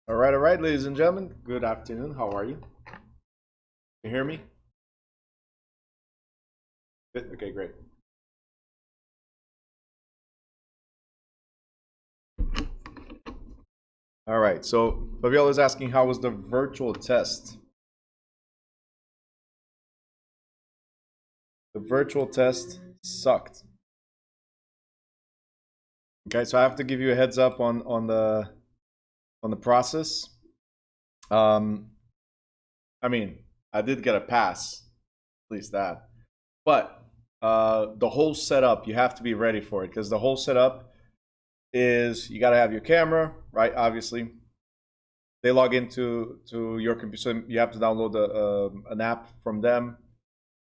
All right, ladies and gentlemen. Good afternoon. How are you? You hear me? Good. Okay, great. All right. So Fabiola is asking, how was the virtual test? The virtual test sucked. Okay, so I have to give you a heads up on the process. Um, I mean, I did get a pass, at least that. But the whole setup, you have to be ready for it because the whole setup is you got to have your camera, right? Obviously, they log into your computer. So you have to download an app from them.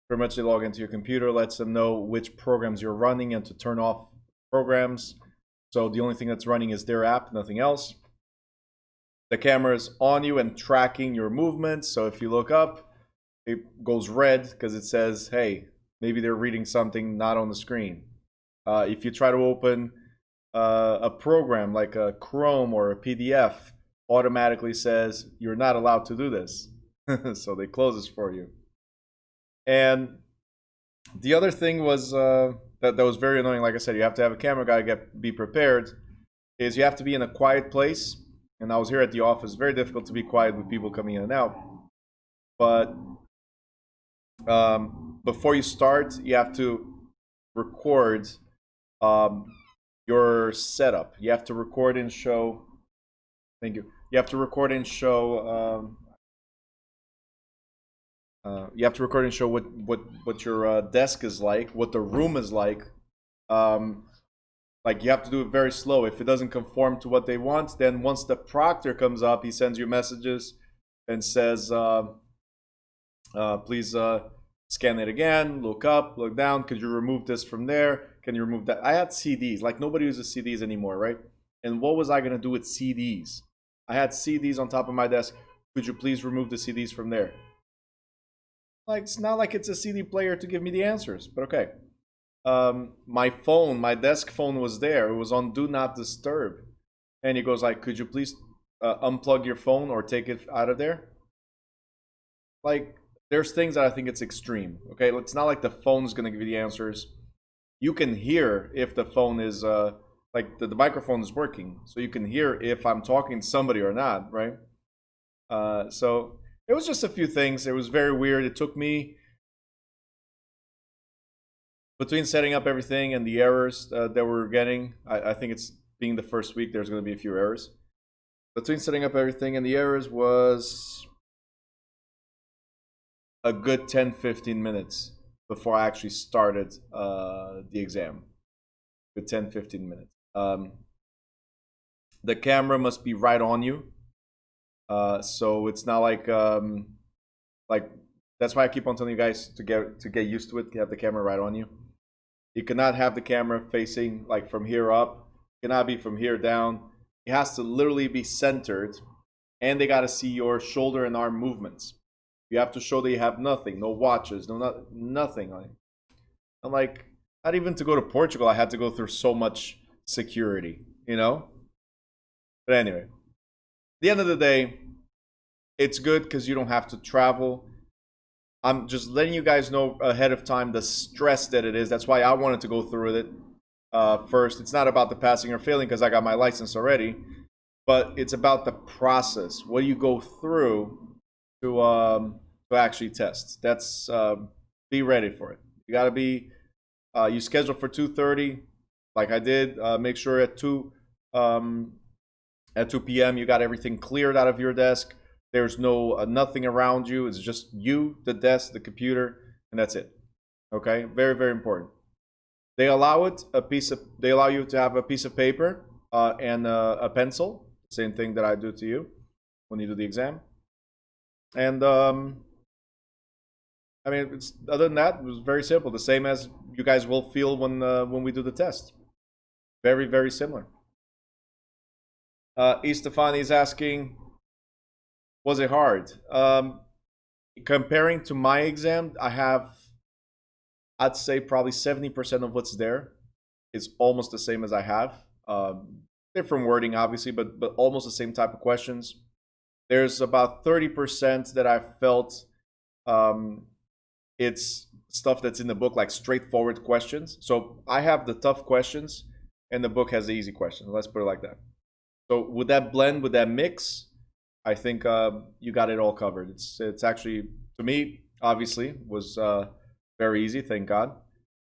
Pretty much, they log into your computer, lets them know which programs you're running and to turn off programs. So the only thing that's running is their app, nothing else. The camera is on you and tracking your movements. So if you look up, it goes red because it says, "Hey, maybe they're reading something not on the screen." If you try to open a program like a Chrome or a PDF, automatically says you're not allowed to do this. So they close this for you. And the other thing was that was very annoying. Like I said, you have to have a camera guy be prepared. Is you have to be in a quiet place. And I was here at the office. Very difficult to be quiet with people coming in and out. But before you start, you have to record your setup. You have to record and show. Thank you. You have to record and show. You have to record and show what your desk is like, what the room is like. Like you have to do it very slow. If it doesn't conform to what they want, then once the proctor comes up, he sends you messages and says, "Please scan it again. Look up, look down. Could you remove this from there? Can you remove that?" I had CDs. Like nobody uses CDs anymore, right? And what was I gonna do with CDs? I had CDs on top of my desk. Could you please remove the CDs from there? Like it's not like it's a CD player to give me the answers, but okay. My phone, my desk phone was there. It was on do not disturb, and he goes like, "Could you please unplug your phone or take it out of there?" Like, there's things that I think it's extreme. Okay, it's not like the phone's gonna give you the answers. You can hear if the phone is like the microphone is working, so you can hear if I'm talking to somebody or not, right? So it was just a few things. It was very weird. It took me between setting up everything and the errors that we're getting. I think it's being the first week. There's going to be a few errors. Between setting up everything and the errors was a good 10-15 minutes before I actually started the exam. Good 10-15 minutes. The camera must be right on you. So it's not like that's why I keep on telling you guys to get used to it. To have the camera right on you. You cannot have the camera facing like from here up. It cannot be from here down. It has to literally be centered, and they got to see your shoulder and arm movements. You have to show that you have nothing, no watches, nothing. I'm like, not even to go to Portugal, I had to go through so much security, you know. But anyway, at the end of the day, it's good because you don't have to travel. I'm just letting you guys know ahead of time the stress that it is. That's why I wanted to go through it first. It's not about the passing or failing because I got my license already, but it's about the process. What do you go through to actually test? That's be ready for it. You got to be. You schedule for 2:30, like I did. Make sure at 2 p.m. you got everything cleared out of your desk. There's no nothing around you. It's just you, the desk, the computer, and that's it. Okay, very very important. They allow it a piece of. They allow you to have a piece of paper and a pencil. Same thing that I do to you when you do the exam. And I mean, it's, other than that, it was very simple. The same as you guys will feel when we do the test. Very very similar. Estefani is asking, was it hard? Comparing to my exam, I'd say probably 70% of what's there is almost the same as I have. Different wording, obviously, but almost the same type of questions. There's about 30% that I felt it's stuff that's in the book, like straightforward questions. So I have the tough questions, and the book has the easy questions. Let's put it like that. So with that blend, with that mix, I think you got it all covered. It's actually, to me, obviously, was very easy. Thank God.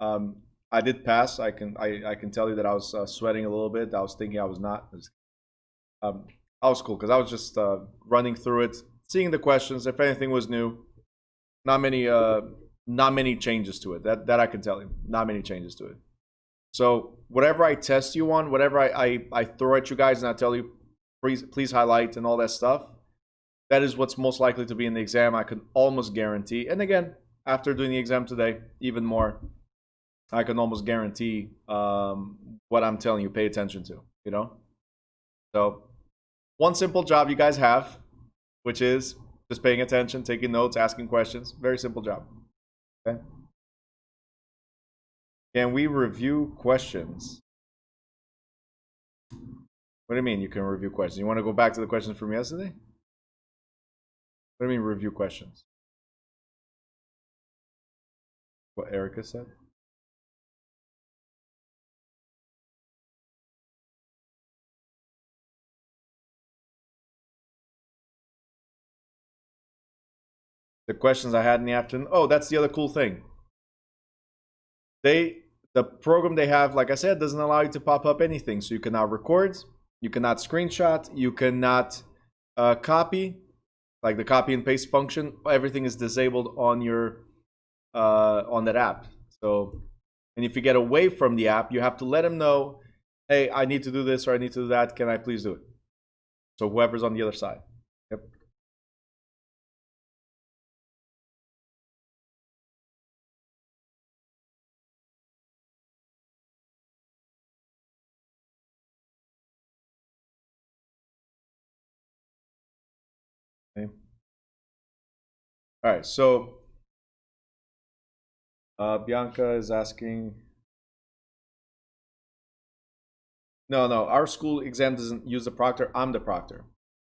I did pass. I can tell you that I was sweating a little bit. I was thinking I was not. I was cool because I was just running through it, seeing the questions. If anything was new, not many changes to it. That I can tell you. Not many changes to it. So whatever I test you on, whatever I throw at you guys and I tell you, please highlight and all that stuff, that is what's most likely to be in the exam. I can almost guarantee. And again, after doing the exam today, even more, I can almost guarantee what I'm telling you, pay attention to, you know? So one simple job you guys have, which is just paying attention, taking notes, asking questions. Very simple job. Okay. Can we review questions? What do you mean you can review questions? You want to go back to the questions from yesterday? What do you mean review questions? What Erica said? The questions I had in the afternoon. Oh, that's the other cool thing. The program they have, like I said, doesn't allow you to pop up anything. So you cannot record, you cannot screenshot, you cannot copy, like the copy and paste function. Everything is disabled on your on that app. So, and if you get away from the app, you have to let them know, hey, I need to do this or I need to do that. Can I please do it? So whoever's on the other side. Yep. Okay. All right. So Bianca is asking. No, our school exam doesn't use the proctor. I'm the proctor.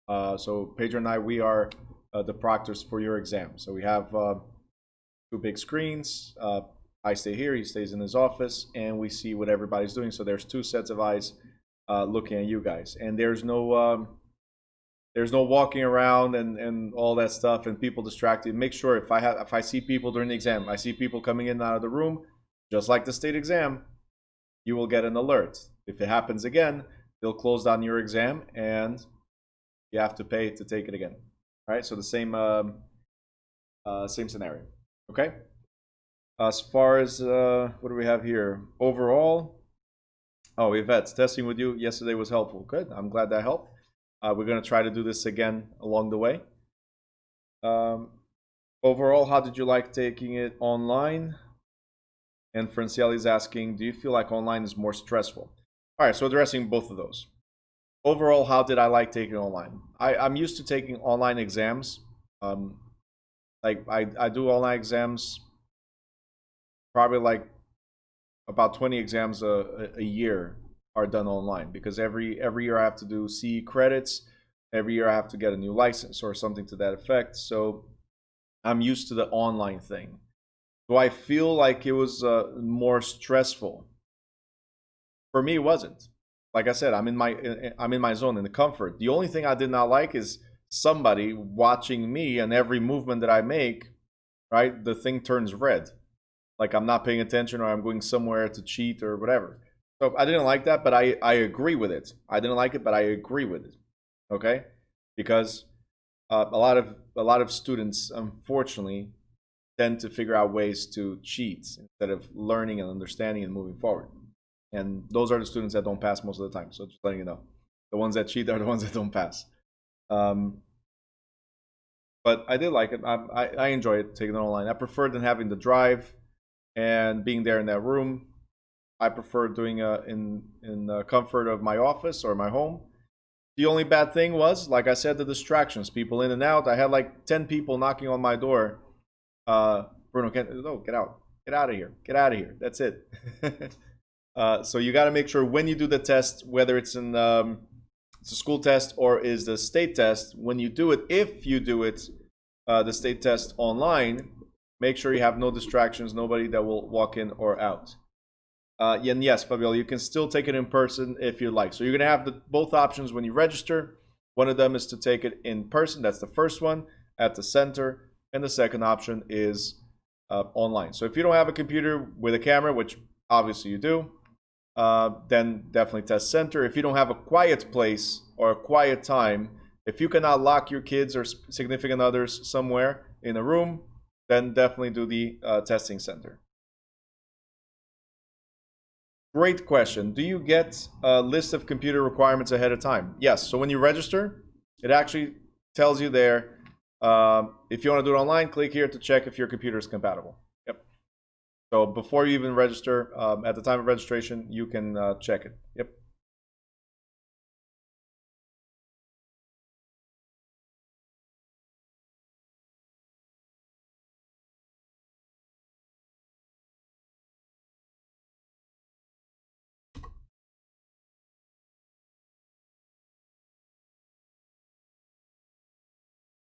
So Pedro and I, we are the proctors for your exam. So we have two big screens. I stay here, he stays in his office, and we see what everybody's doing. So there's two sets of eyes looking at you guys, and there's no walking around and all that stuff and people distracted. Make sure if I see people during the exam, I see people coming in and out of the room, just like the state exam, you will get an alert. If it happens again, they'll close down your exam and you have to pay to take it again. All right, so the same scenario. Okay. As far as what do we have here? Overall, oh, Yvette's testing with you yesterday was helpful. Good. I'm glad that helped. We're going to try to do this again along the way. Overall, how did you like taking it online? And Francielli is asking, do you feel like online is more stressful? All right, so addressing both of those. Overall, how did I like taking online? I'm used to taking online exams. Like I do online exams, probably like about 20 exams a year are done online because every year I have to do CE credits. Every year I have to get a new license or something to that effect. So I'm used to the online thing. Do I feel like it was more stressful? For me, it wasn't. Like I said, I'm in my zone, in the comfort. The only thing I did not like is somebody watching me, and every movement that I make, right, the thing turns red. Like I'm not paying attention or I'm going somewhere to cheat or whatever. So I didn't like that, but I agree with it. I didn't like it, but I agree with it. Okay, because a lot of students, unfortunately, tend to figure out ways to cheat instead of learning and understanding and moving forward. And those are the students that don't pass most of the time. So just letting you know, the ones that cheat are the ones that don't pass. But I did like it. I enjoy it taking it online. I prefer than having the drive and being there in that room. I prefer doing in the comfort of my office or my home. The only bad thing was, like I said, the distractions, people in and out. I had like 10 people knocking on my door. Bruno, get out of here. That's it. So you got to make sure when you do the test, whether it's in it's a school test or is the state test. When you do it, if you do it, the state test online, make sure you have no distractions, nobody that will walk in or out. And yes, Fabiola, you can still take it in person if you like. So you're going to have both options when you register. One of them is to take it in person. That's the first one at the center. And the second option is online. So if you don't have a computer with a camera, which obviously you do, then definitely test center. If you don't have a quiet place or a quiet time, if you cannot lock your kids or significant others somewhere in a room, then definitely do the testing center. Great question. Do you get a list of computer requirements ahead of time? Yes. So when you register, it actually tells you there, if you want to do it online, click here to check if your computer is compatible. Yep. So before you even register, at the time of registration, you can check it. Yep.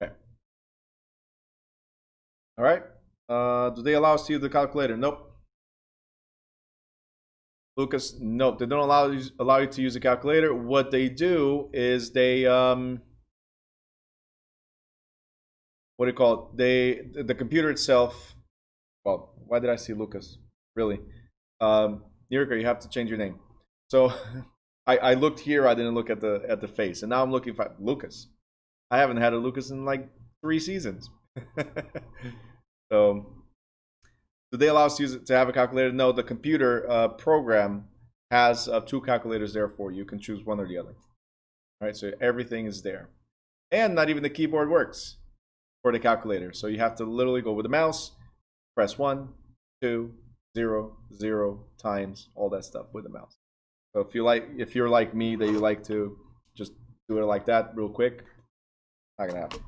Okay. All right. Do they allow us to use the calculator? Nope. Lucas, nope. They don't allow you to use a calculator. What they do is they what do you call it? The computer itself. Well, why did I see Lucas? Really, Nirka, you have to change your name. So I looked here. I didn't look at the face, and now I'm looking for Lucas. I haven't had a Lucas in like 3 seasons. So, do they allow us to have a calculator? No, the computer program has 2 calculators there for you. You can choose one or the other. All right, so everything is there. And not even the keyboard works for the calculator. So you have to literally go with the mouse, press 1, 2, 0, 0 times, all that stuff with the mouse. So if you're like me, that you like to just do it like that real quick, not gonna happen.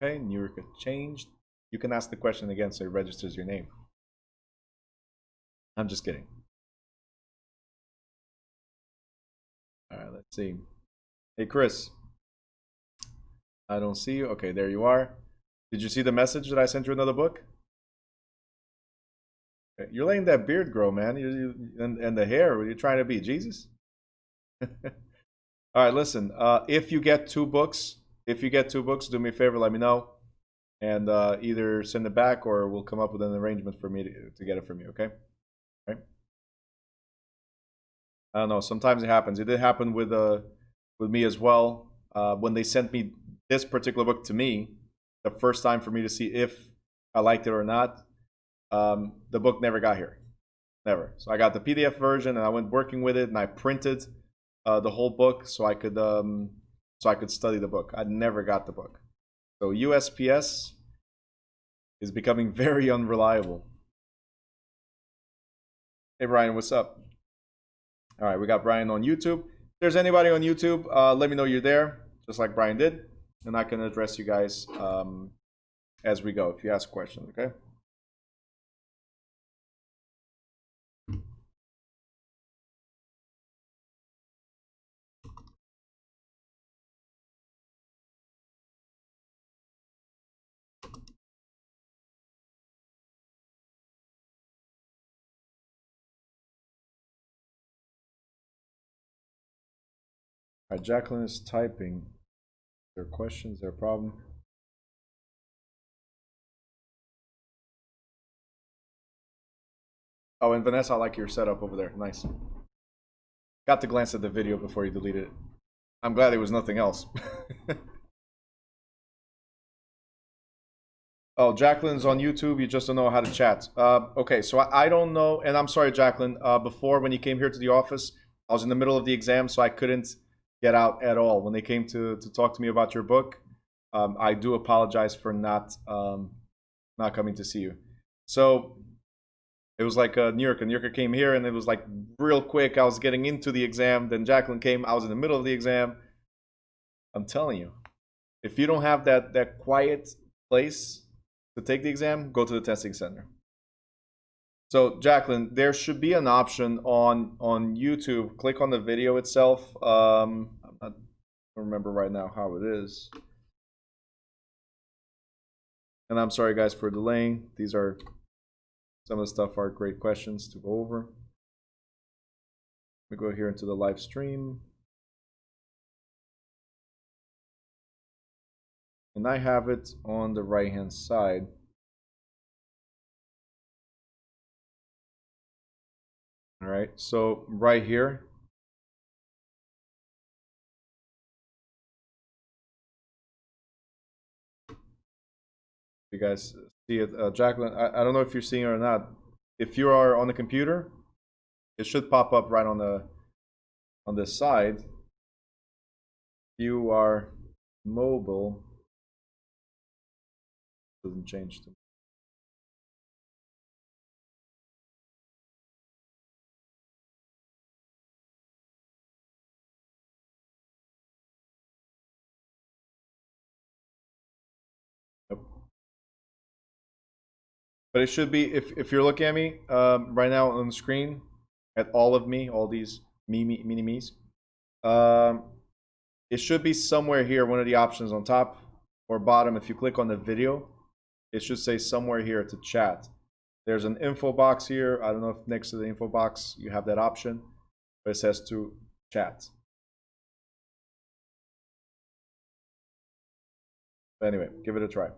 Okay, Nurika changed. You can ask the question again so it registers your name. I'm just kidding. All right, let's see. Hey, Chris. I don't see you. Okay, there you are. Did you see the message that I sent you another book? Okay, you're letting that beard grow, man. And the hair. What are you trying to be, Jesus? All right, listen. If you get 2 books, do me a favor, let me know, and either send it back or we'll come up with an arrangement for me to get it from you. Okay? Right? I don't know. Sometimes it happens. It did happen with me as well. When they sent me this particular book to me, the first time for me to see if I liked it or not, the book never got here. Never. So I got the PDF version and I went working with it and I printed the whole book so I could study the book. I never got the book. So USPS is becoming very unreliable. Hey Brian, what's up? All right, we got Brian on YouTube. If there's anybody on YouTube, let me know you're there, just like Brian did, and I can address you guys as we go if you ask questions, okay? All right, Jacqueline is typing. Is there questions? Is there a problem? Oh, and Vanessa, I like your setup over there. Nice. Got to glance at the video before you deleted it. I'm glad there was nothing else. Oh, Jacqueline's on YouTube. You just don't know how to chat. Okay, so I don't know, and I'm sorry, Jacqueline. Before, when you came here to the office, I was in the middle of the exam, so I couldn't get out at all. When they came to talk to me about your book, I do apologize for not coming to see you. So it was like New York came here, and it was like real quick. I was getting into the exam. Then Jacqueline came. I was in the middle of the exam. I'm telling you, if you don't have that quiet place to take the exam, go to the testing center. So Jacqueline, there should be an option on YouTube. Click on the video itself. I don't remember right now how it is. And I'm sorry guys for delaying. These are some of the stuff are great questions to go over. Let me go here into the live stream. And I have it on the right hand side. All right, so right here. You guys see it, Jacqueline? I don't know if you're seeing it or not. If you are on the computer, it should pop up right on this side. If you are mobile, it doesn't change to me. But it should be, if you're looking at me right now on the screen, at all of me, all these mini me's, it should be somewhere here, one of the options on top or bottom. If you click on the video, it should say somewhere here to chat. There's an info box here. I don't know if next to the info box you have that option, but it says to chat. But anyway, give it a try.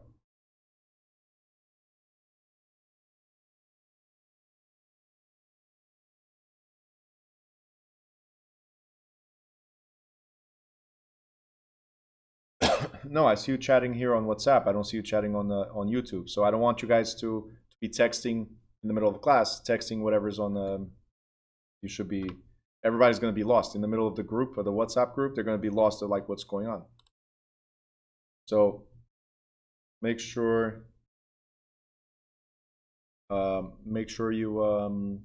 No, I see you chatting here on WhatsApp. I don't see you chatting on YouTube. So I don't want you guys to be texting in the middle of the class, texting whatever's on the. You should be. Everybody's going to be lost in the middle of the group or the WhatsApp group. They're going to be lost to like what's going on. So make sure. Make sure you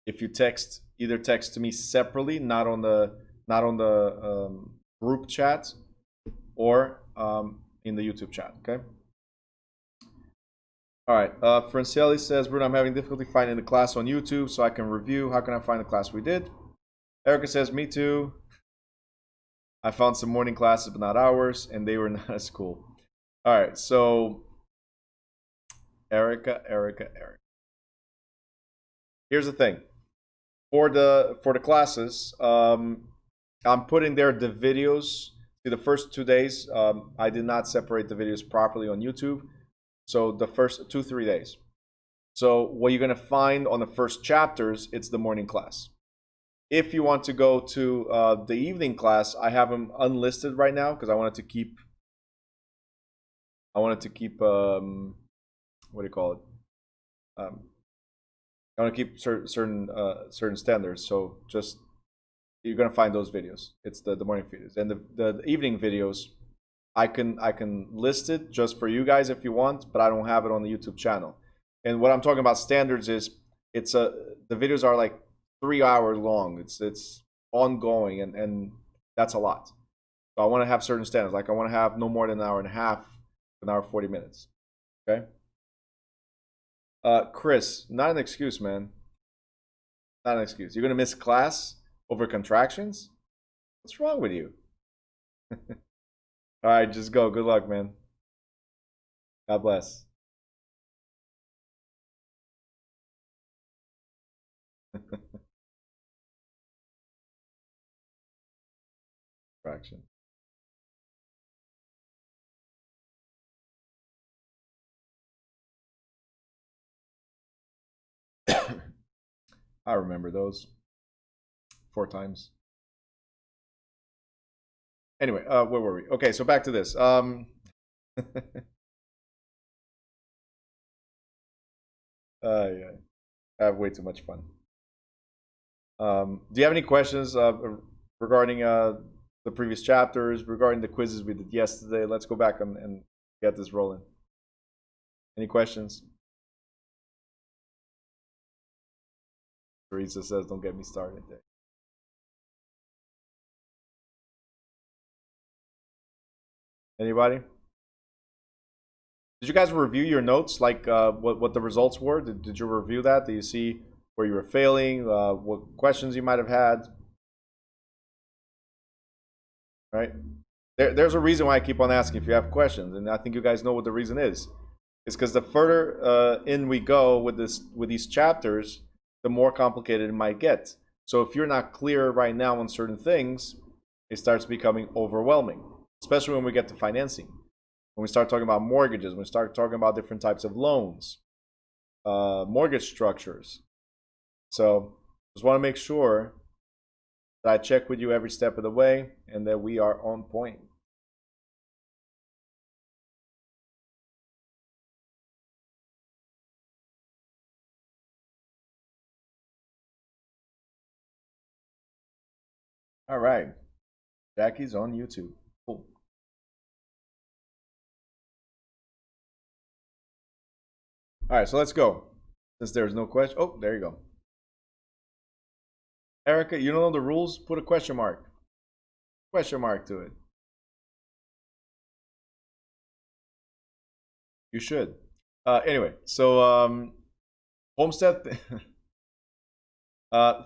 if you text, either text to me separately, not on the group chat, or in the YouTube chat. Okay. All right. Francielli says, Bruno, I'm having difficulty finding the class on YouTube so I can review. How can I find the class we did? Erica says, me too. I found some morning classes, but not ours, and they were not as cool. All right. So, Erica. Here's the thing. For the classes, I'm putting there the videos. See, the first 2 days, I did not separate the videos properly on YouTube. So the first 2-3 days. So what you're going to find on the first chapters, it's the morning class. If you want to go to the evening class, I have them unlisted right now because I wanted to keep what do you call it? I want to keep certain standards. So just you're gonna find those videos. It's the morning videos, and the evening videos. I can list it just for you guys if you want, but I don't have it on the YouTube channel. And what I'm talking about standards is the videos are like 3 hours long. It's ongoing, and that's a lot. So I want to have certain standards. Like I want to have no more than an hour and a half, an hour 40 minutes. Okay. Chris, not an excuse, man. Not an excuse. You're gonna miss class over contractions? What's wrong with you? All right, just go. Good luck, man. God bless. Fraction. I remember those 4 times. Anyway, where were we? Okay, so back to this. Yeah, I have way too much fun. Do you have any questions regarding the previous chapters, regarding the quizzes we did yesterday? Let's go back and get this rolling. Any questions? Teresa says, don't get me started there. Anybody? Did you guys review your notes, like what the results were? Did you review that? Did you see where you were failing? What questions you might have had? Right? There's a reason why I keep on asking if you have questions, and I think you guys know what the reason is. It's because the further in we go with these chapters, the more complicated it might get. So if you're not clear right now on certain things, it starts becoming overwhelming, especially when we get to financing. When we start talking about mortgages, when we start talking about different types of loans, mortgage structures. So just want to make sure that I check with you every step of the way and that we are on point. All right. Jackie's on YouTube. Cool. All right, so let's go. Since there's no question. Oh, there you go. Erica, you don't know the rules? Put a question mark. Question mark to it. You should. Anyway, so Homestead.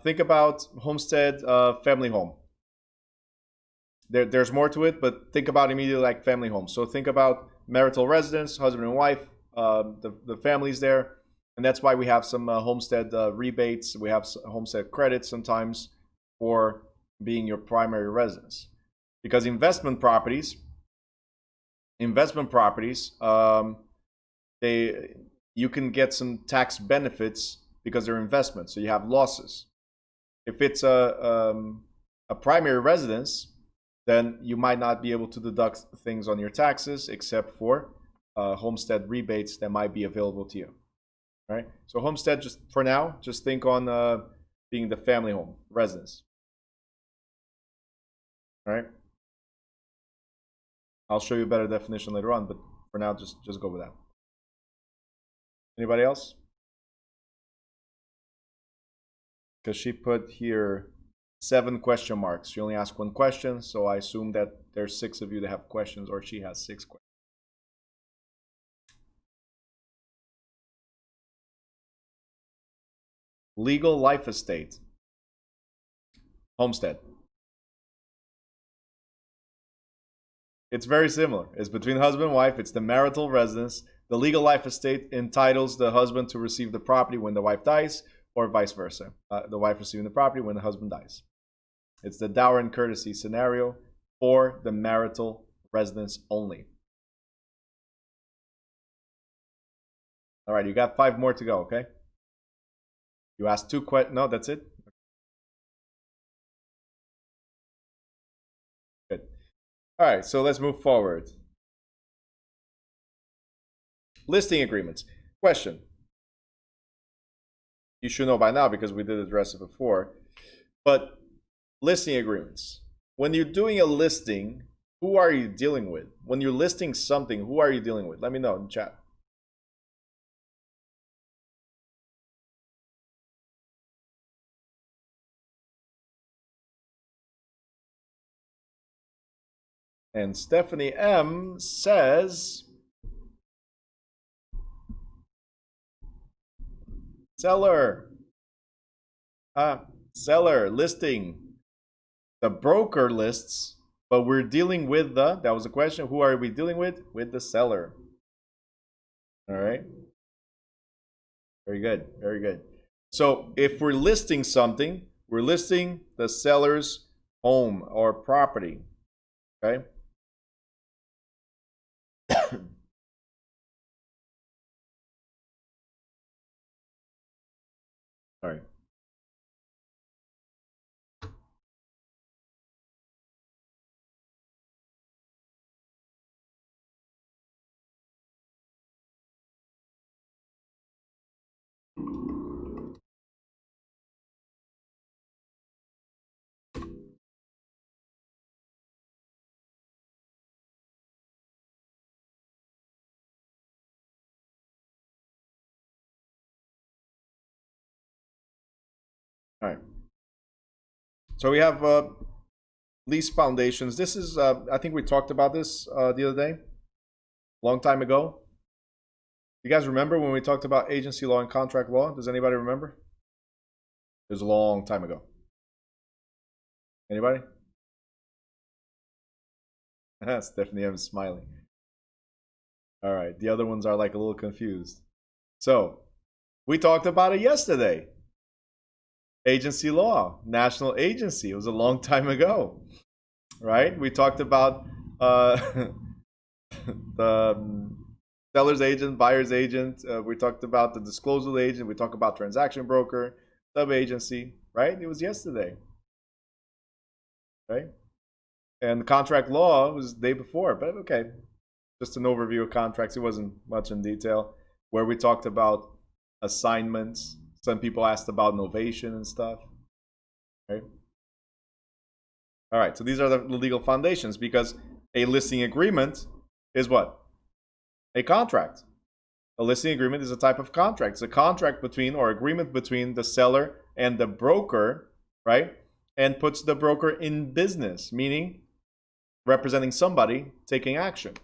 Think about Homestead family home. There's more to it, but think about immediately like family home. So think about marital residence, husband and wife, the families there, and that's why we have some homestead rebates. We have homestead credits sometimes for being your primary residence, because investment properties, you can get some tax benefits because they're investments. So you have losses. If it's a primary residence, then you might not be able to deduct things on your taxes except for homestead rebates that might be available to you. All right. So homestead, just for now, just think on being the family home residence. All right. I'll show you a better definition later on, but for now, just go with that. Anybody else? Because she put here 7 question marks. She only asked 1 question, so I assume that there's 6 of you that have questions, or she has 6 questions. Legal life estate. Homestead. It's very similar. It's between husband and wife. It's the marital residence. The legal life estate entitles the husband to receive the property when the wife dies, or vice versa. The wife receiving the property when the husband dies. It's the dower and courtesy scenario for the marital residence only. All right, you got 5 more to go, okay? You asked 2 questions. No, that's it? Good. All right, so let's move forward. Listing agreements. Question. You should know by now because we did address it before. But listing agreements. When you're doing a listing, who are you dealing with? When you're listing something, who are you dealing with? Let me know in chat. And Stephanie M says seller. Seller listing. The broker lists, but we're dealing with that was the question. Who are we dealing with? With the seller. All right. Very good. Very good. So if we're listing something, we're listing the seller's home or property. Okay. All right. All right. So we have lease foundations. This is, I think we talked about this the other day, long time ago. You guys remember when we talked about agency law and contract law? Does anybody remember? It was a long time ago. Anybody? Stephanie M is smiling. All right, the other ones are like a little confused. So, we talked about it yesterday. Agency law, national agency. It was a long time ago, right? We talked about the seller's agent, buyer's agent. We talked about the disclosal agent. We talked about transaction broker, sub-agency, right? It was yesterday, right? And the contract law was the day before, but okay. Just an overview of contracts. It wasn't much in detail. Where we talked about assignments. Some people asked about novation and stuff. Right? All right, so these are the legal foundations, because a listing agreement is what? A contract. A listing agreement is a type of contract. It's a contract between, or agreement between, the seller and the broker, right? And puts the broker in business, meaning representing somebody taking action.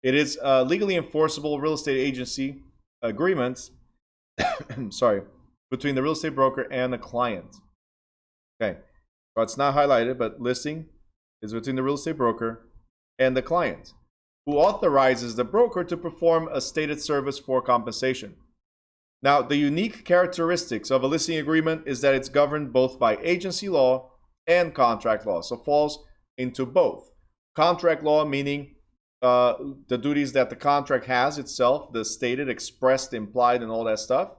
It is a legally enforceable real estate agency agreement sorry, between the real estate broker and the client. Okay, so it's not highlighted, but listing is between the real estate broker and the client, who authorizes the broker to perform a stated service for compensation. Now, the unique characteristics of a listing agreement is that it's governed both by agency law and contract law, so falls into both. Contract law meaning the duties that the contract has itself, the stated, expressed, implied, and all that stuff.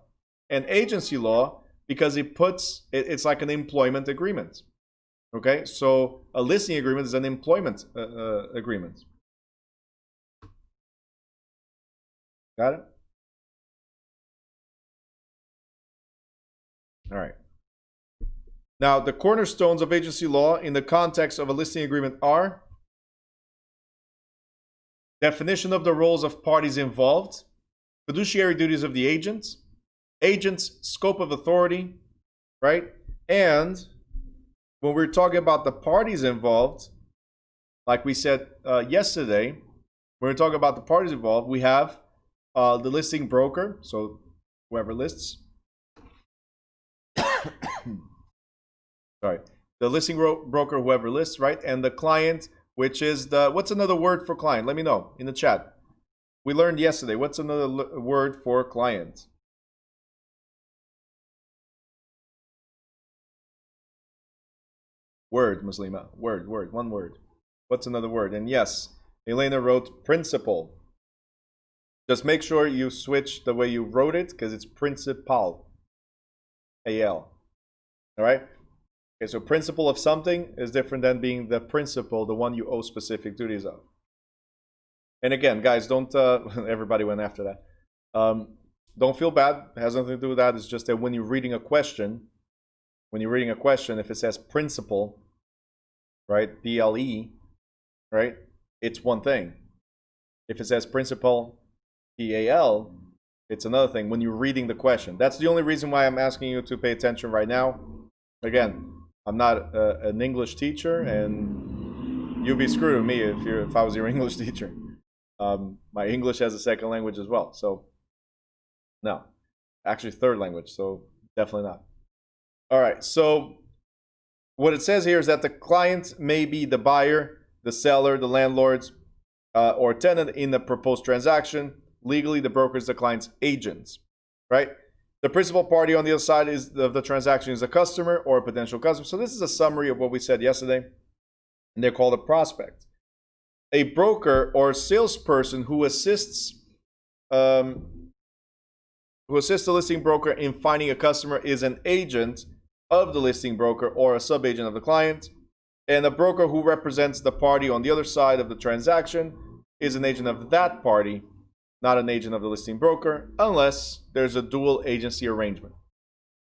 And agency law, because it's like an employment agreement. Okay, so a listing agreement is an employment agreement. Got it? All right. Now, the cornerstones of agency law in the context of a listing agreement are definition of the roles of parties involved, fiduciary duties of the agents, agent's scope of authority, right? And when we're talking about the parties involved, like we said yesterday, when we're talking about the parties involved, we have the listing broker, so whoever lists. Sorry, the listing broker, whoever lists, right? And the client, which is the, what's another word for client? Let me know in the chat. We learned yesterday. What's another word for client? Word, Muslima. Word, one word. What's another word? And yes, Elena wrote principal. Just make sure you switch the way you wrote it, because it's principal. A-L. All right? Okay, so principal of something is different than being the principal, the one you owe specific duties of. And again, guys, don't, everybody went after that. Don't feel bad. It has nothing to do with that. It's just that when you're reading a question, if it says principal, right, P-L-E, right, it's one thing. If it says principal, P-A-L, it's another thing when you're reading the question. That's the only reason why I'm asking you to pay attention right now. Again, I'm not an English teacher, and you'd be screwed with me if I was your English teacher. My English as a second language as well, so no. Actually, third language, so definitely not. All right, so what it says here is that the client may be the buyer, the seller, the landlord, or tenant in the proposed transaction. Legally, the broker is the client's agent, right? The principal party on the other side of the transaction is a customer or a potential customer. So this is a summary of what we said yesterday, and they're called a prospect. A broker or salesperson who assists the listing broker in finding a customer is an agent of the listing broker or a subagent of the client. And a broker who represents the party on the other side of the transaction is an agent of that party, not an agent of the listing broker, unless there's a dual agency arrangement.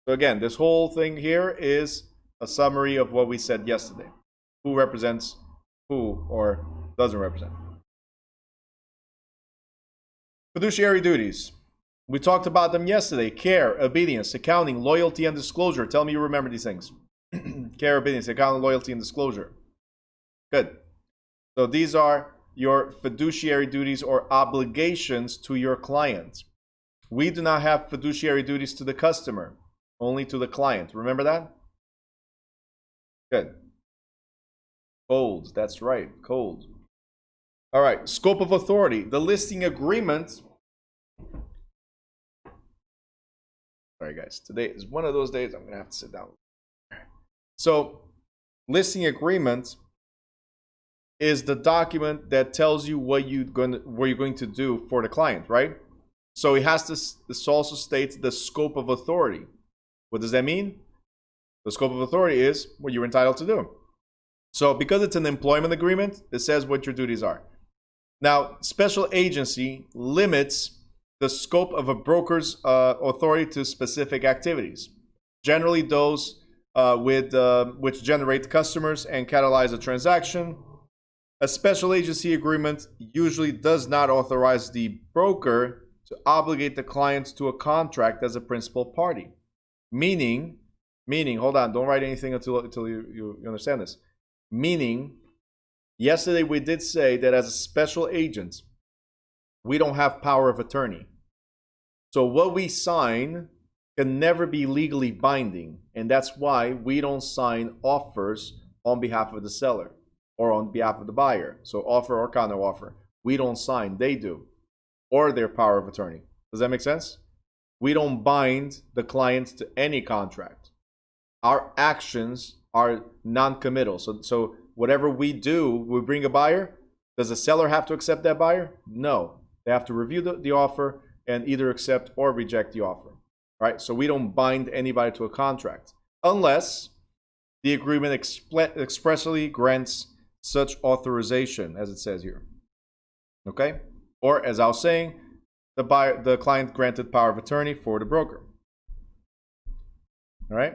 So again, this whole thing here is a summary of what we said yesterday. Who represents who or doesn't represent. Fiduciary duties. We talked about them yesterday. Care, obedience, accounting, loyalty, and disclosure. Tell me you remember these things. Care, obedience, accounting, loyalty, and disclosure. Good. So these are your fiduciary duties or obligations to your client. We do not have fiduciary duties to the customer, only to the client. Remember that? Good. Cold, that's right, cold. All right, scope of authority. The listing agreement. Sorry, guys. Today is one of those days I'm going to have to sit down. So, listing agreement is the document that tells you what you're going to do for the client, right? So it has this also states the scope of authority. What does that mean? The scope of authority is what you're entitled to do. So because it's an employment agreement, it says what your duties are. Now, special agency limits the scope of a broker's authority to specific activities, generally those which generate customers and catalyze a transaction. A special agency agreement usually does not authorize the broker to obligate the client to a contract as a principal party. Meaning, hold on, don't write anything until you understand this. Meaning, yesterday we did say that as a special agent, we don't have power of attorney. So what we sign can never be legally binding, and that's why we don't sign offers on behalf of the seller or on behalf of the buyer. So offer or counter offer. We don't sign, they do, or their power of attorney. Does that make sense? We don't bind the client to any contract. Our actions are non-committal. So whatever we do, we bring a buyer. Does the seller have to accept that buyer? No. They have to review the offer and either accept or reject the offer. Right? So we don't bind anybody to a contract unless the agreement expressly grants such authorization, as it says here. Okay? Or as I was saying, the client granted power of attorney for the broker. All right?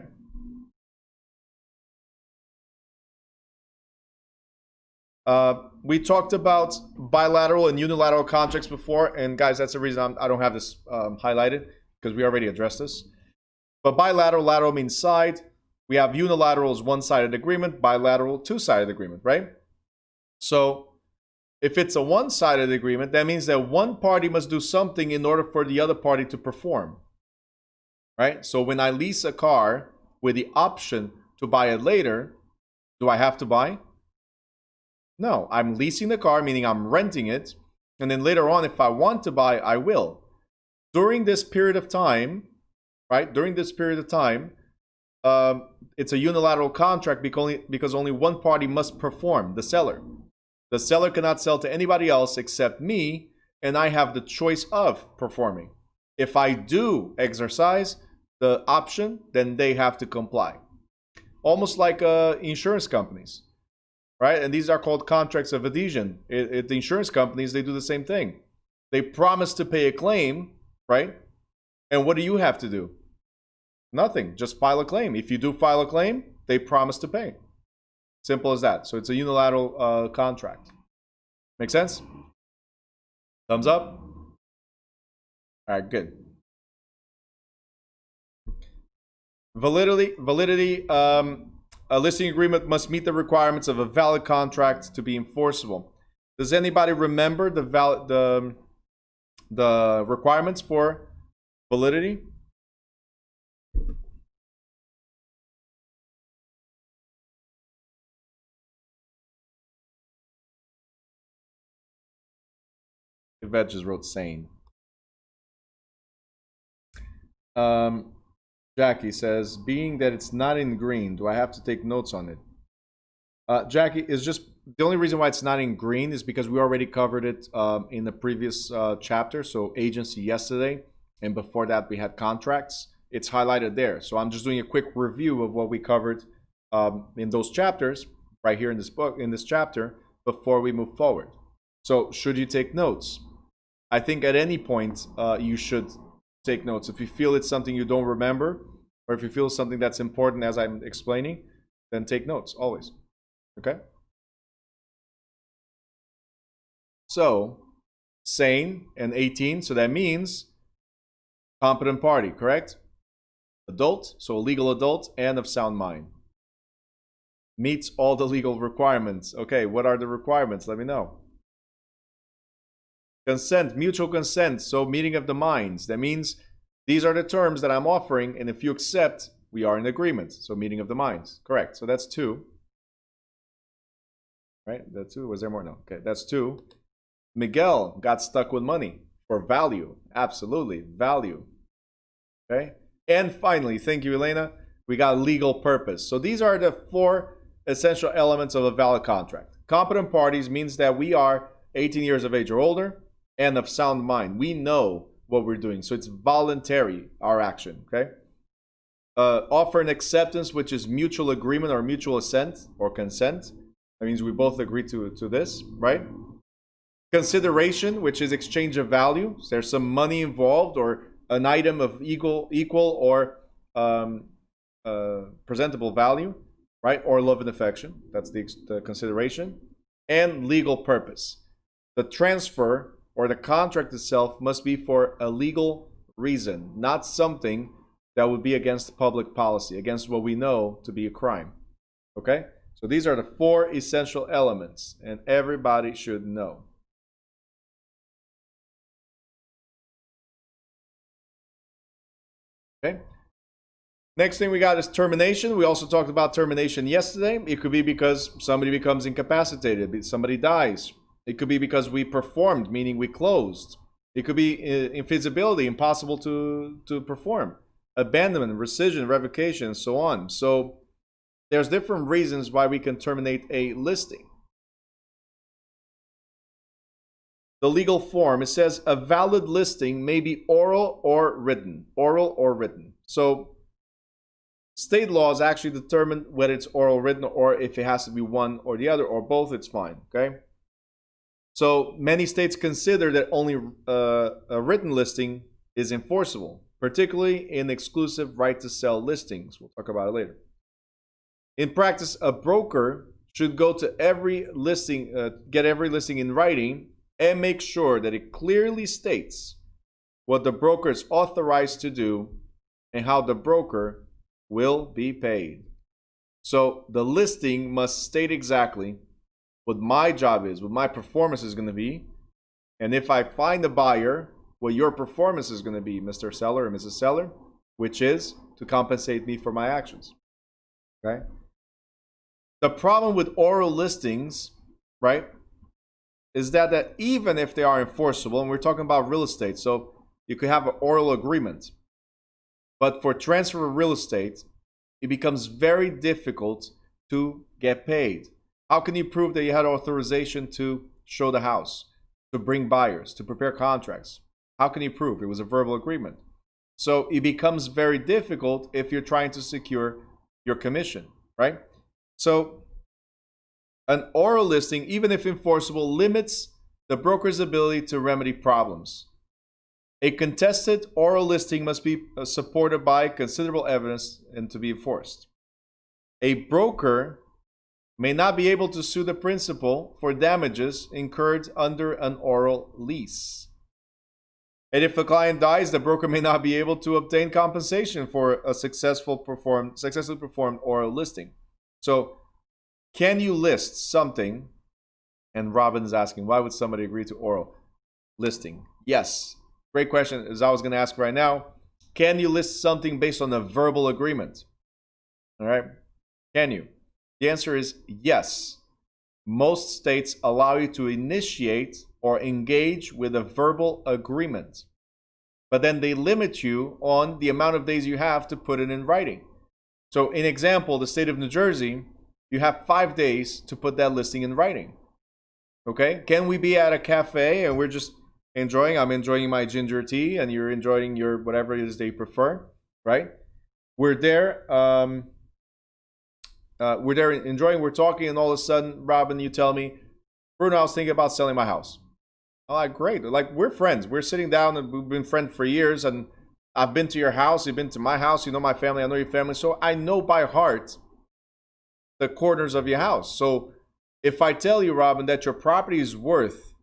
We talked about bilateral and unilateral contracts before, and guys, that's the reason I don't have this highlighted, because we already addressed this. But bilateral, lateral means side. We have unilateral as one-sided agreement, bilateral, two-sided agreement, right? So if it's a one-sided agreement, that means that one party must do something in order for the other party to perform, right? So when I lease a car with the option to buy it later, do I have to buy? No, I'm leasing the car, meaning I'm renting it, and then later on, if I want to buy, I will. During this period of time, right? During this period of time, it's a unilateral contract because only one party must perform, the seller. The seller cannot sell to anybody else except me, and I have the choice of performing. If I do exercise the option, then they have to comply. Almost like insurance companies, right? And these are called contracts of adhesion. The insurance companies, they do the same thing. They promise to pay a claim, right? And what do you have to do? Nothing, just file a claim. If you do file a claim, they promise to pay. Simple as that. So it's a unilateral contract. Make sense? Thumbs up? All right, good. Validity. A listing agreement must meet the requirements of a valid contract to be enforceable. Does anybody remember the requirements for validity? Yvette just wrote sane. Jackie says, being that it's not in green, do I have to take notes on it? Jackie, is just the only reason why it's not in green is because we already covered it in the previous chapter. So agency yesterday, and before that we had contracts. It's highlighted there. So I'm just doing a quick review of what we covered in those chapters right here in this book, in this chapter, before we move forward. So should you take notes? I think at any point you should take notes. If you feel it's something you don't remember, or if you feel something that's important as I'm explaining, then take notes, always. Okay? So, sane and 18, so that means competent party, correct? Adult, so a legal adult and of sound mind. Meets all the legal requirements. Okay, what are the requirements? Let me know. Consent, mutual consent, so meeting of the minds. That means these are the terms that I'm offering, and if you accept, we are in agreement. So meeting of the minds. Correct. So that's 2. Right? That's 2. Was there more? No. Okay, that's 2. Miguel got stuck with money for value. Absolutely. Value. Okay? And finally, thank you, Elena, we got legal purpose. So these are the 4 essential elements of a valid contract. Competent parties means that we are 18 years of age or older and of sound mind. We know what we're doing. So it's voluntary, our action. Okay? Offer an acceptance, which is mutual agreement or mutual assent or consent. That means we both agree to this, right? Consideration, which is exchange of value. So there's some money involved or an item of equal or presentable value, right? Or love and affection. That's the consideration. And legal purpose. The transfer or the contract itself must be for a legal reason, not something that would be against public policy, against what we know to be a crime. Okay? So these are the 4 essential elements, and everybody should know. Okay? Next thing we got is termination. We also talked about termination yesterday. It could be because somebody becomes incapacitated, somebody dies. It could be because we performed, meaning we closed. It could be infeasibility, impossible to perform. Abandonment, rescission, revocation, and so on. So there's different reasons why we can terminate a listing. The legal form, it says a valid listing may be oral or written. Oral or written. So state laws actually determine whether it's oral, written, or if it has to be one or the other, or both, it's fine. Okay? So many states consider that only a written listing is enforceable, particularly in exclusive right to sell listings. We'll talk about it later. In practice, a broker should go to every listing, get every listing in writing and make sure that it clearly states what the broker is authorized to do and how the broker will be paid. So the listing must state exactly what my job is, what my performance is going to be, and if I find a buyer, what your performance is going to be, Mr. Seller or Mrs. Seller, which is to compensate me for my actions. Okay? The problem with oral listings, right, is that even if they are enforceable, and we're talking about real estate, so you could have an oral agreement, but for transfer of real estate, it becomes very difficult to get paid. How can you prove that you had authorization to show the house, to bring buyers, to prepare contracts? How can you prove? It was a verbal agreement. So it becomes very difficult if you're trying to secure your commission, right? So an oral listing, even if enforceable, limits the broker's ability to remedy problems. A contested oral listing must be supported by considerable evidence and to be enforced. A broker may not be able to sue the principal for damages incurred under an oral lease. And if the client dies, the broker may not be able to obtain compensation for a successfully performed oral listing. So, can you list something? And Robin is asking, why would somebody agree to oral listing? Yes. Great question, as I was going to ask right now. Can you list something based on a verbal agreement? All right. Can you? The answer is yes. Most states allow you to initiate or engage with a verbal agreement, but then they limit you on the amount of days you have to put it in writing. So, in example, the state of New Jersey, you have 5 days to put that listing in writing. Okay? Can we be at a cafe and we're just enjoying? I'm enjoying my ginger tea and you're enjoying your whatever it is they prefer, right? We're there. We're there enjoying, we're talking, and all of a sudden, Robin, you tell me, Bruno, I was thinking about selling my house. I'm like, great. Like, we're friends. We're sitting down and we've been friends for years, and I've been to your house, you've been to my house, you know my family, I know your family. So I know by heart the corners of your house. So if I tell you, Robin, that your property is worth,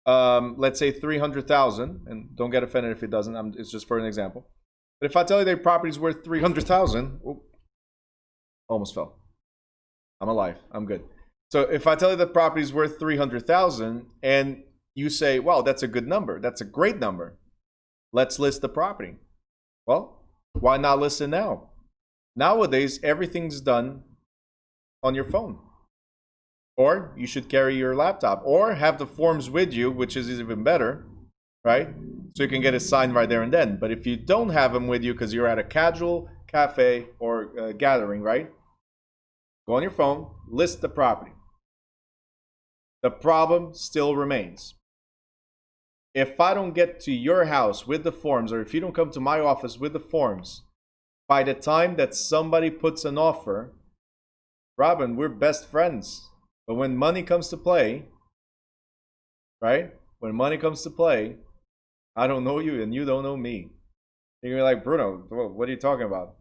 let's say $300,000, and don't get offended if it doesn't, it's just for an example. But if I tell you that your property is worth $300,000, almost fell. I'm alive. I'm good. So if I tell you the property is worth $300,000 and you say, wow, that's a good number. That's a great number. Let's list the property. Well, why not list it now? Nowadays, everything's done on your phone. Or you should carry your laptop or have the forms with you, which is even better, right? So you can get it signed right there and then. But if you don't have them with you because you're at a casual cafe or gathering, right? Go on your phone, list the property. The problem still remains. If I don't get to your house with the forms, or if you don't come to my office with the forms, by the time that somebody puts an offer, Robin, we're best friends. But when money comes to play, right? When money comes to play, I don't know you and you don't know me. You're like, Bruno, what are you talking about?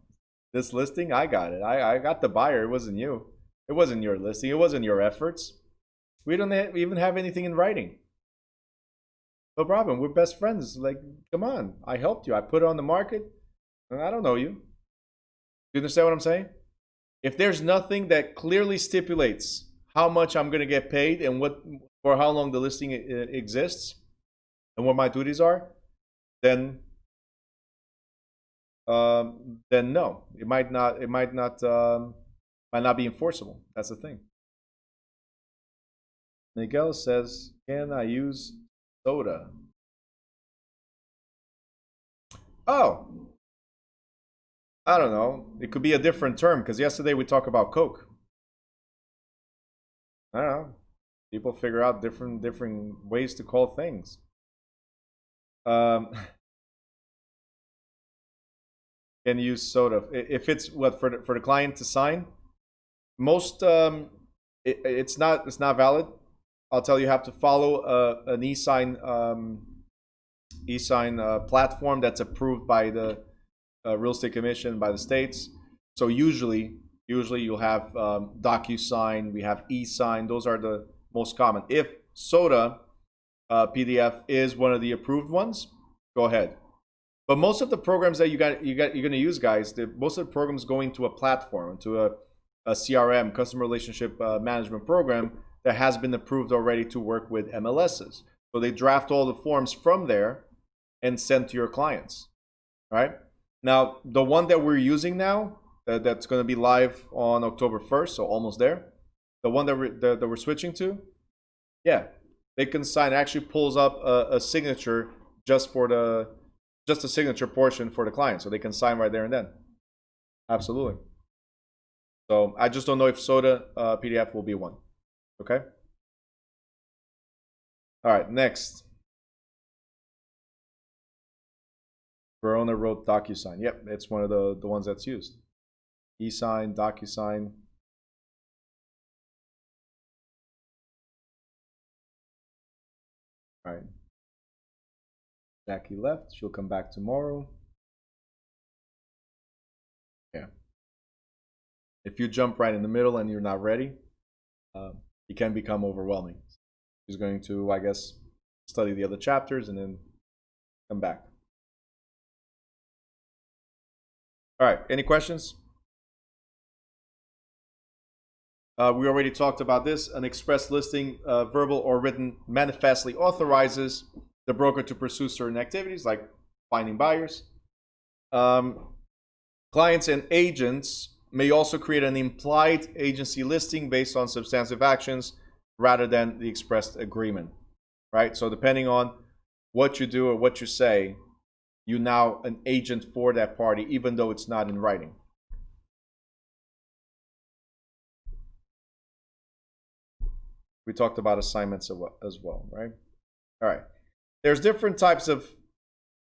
This listing, I got it. I got the buyer. It wasn't you. It wasn't your listing. It wasn't your efforts. We don't even have anything in writing. No problem. We're best friends. Like, come on. I helped you. I put it on the market. And I don't know you. You understand what I'm saying? If there's nothing that clearly stipulates how much I'm going to get paid and what for how long the listing exists and what my duties are, then no, it might not be enforceable. That's the thing. Miguel says, can I use soda? Oh, I don't know. It could be a different term because yesterday we talked about Coke. I don't know. People figure out different ways to call things. Can use soda if it's what for the client to sign. Most it's not valid. I'll tell you have to follow an e-sign platform that's approved by the Real Estate Commission, by the states. So usually you'll have DocuSign, we have e-sign. Those are the most common. If soda PDF is one of the approved ones, go ahead. But most of the programs that you're going to use, guys, most of the programs go into a platform, to a CRM, customer relationship management program that has been approved already to work with MLSs. So they draft all the forms from there and send to your clients, right? Now, the one that we're using now, that's going to be live on October 1st, so almost there. The one that we're switching to, yeah, they can sign. It actually pulls up a signature just the signature portion for the client, so they can sign right there and then. Absolutely. So I just don't know if soda PDF will be one. Okay. All right. Next. Verona wrote DocuSign. Yep, it's one of the ones that's used. E-sign, DocuSign. All right. Jackie left. She'll come back tomorrow. Yeah. If you jump right in the middle and you're not ready, it can become overwhelming. She's going to, I guess, study the other chapters and then come back. All right. Any questions? We already talked about this. An express listing, verbal or written, manifestly authorizes the broker to pursue certain activities like finding buyers. Clients and agents may also create an implied agency listing based on substantive actions rather than the expressed agreement, right? So depending on what you do or what you say, you're now an agent for that party, even though it's not in writing. We talked about assignments as well, right? All right. There's different types of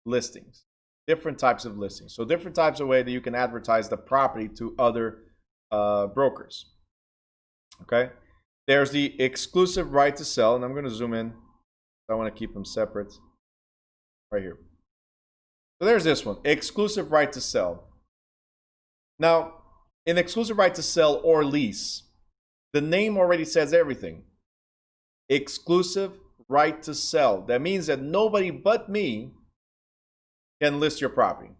listings. Different types of listings. So different types of way that you can advertise the property to other brokers. Okay. There's the exclusive right to sell, and I'm going to zoom in. I want to keep them separate. Right here. So there's this one, exclusive right to sell. Now, in exclusive right to sell or lease, the name already says everything. Exclusive right to sell. That means that nobody but me can list your property.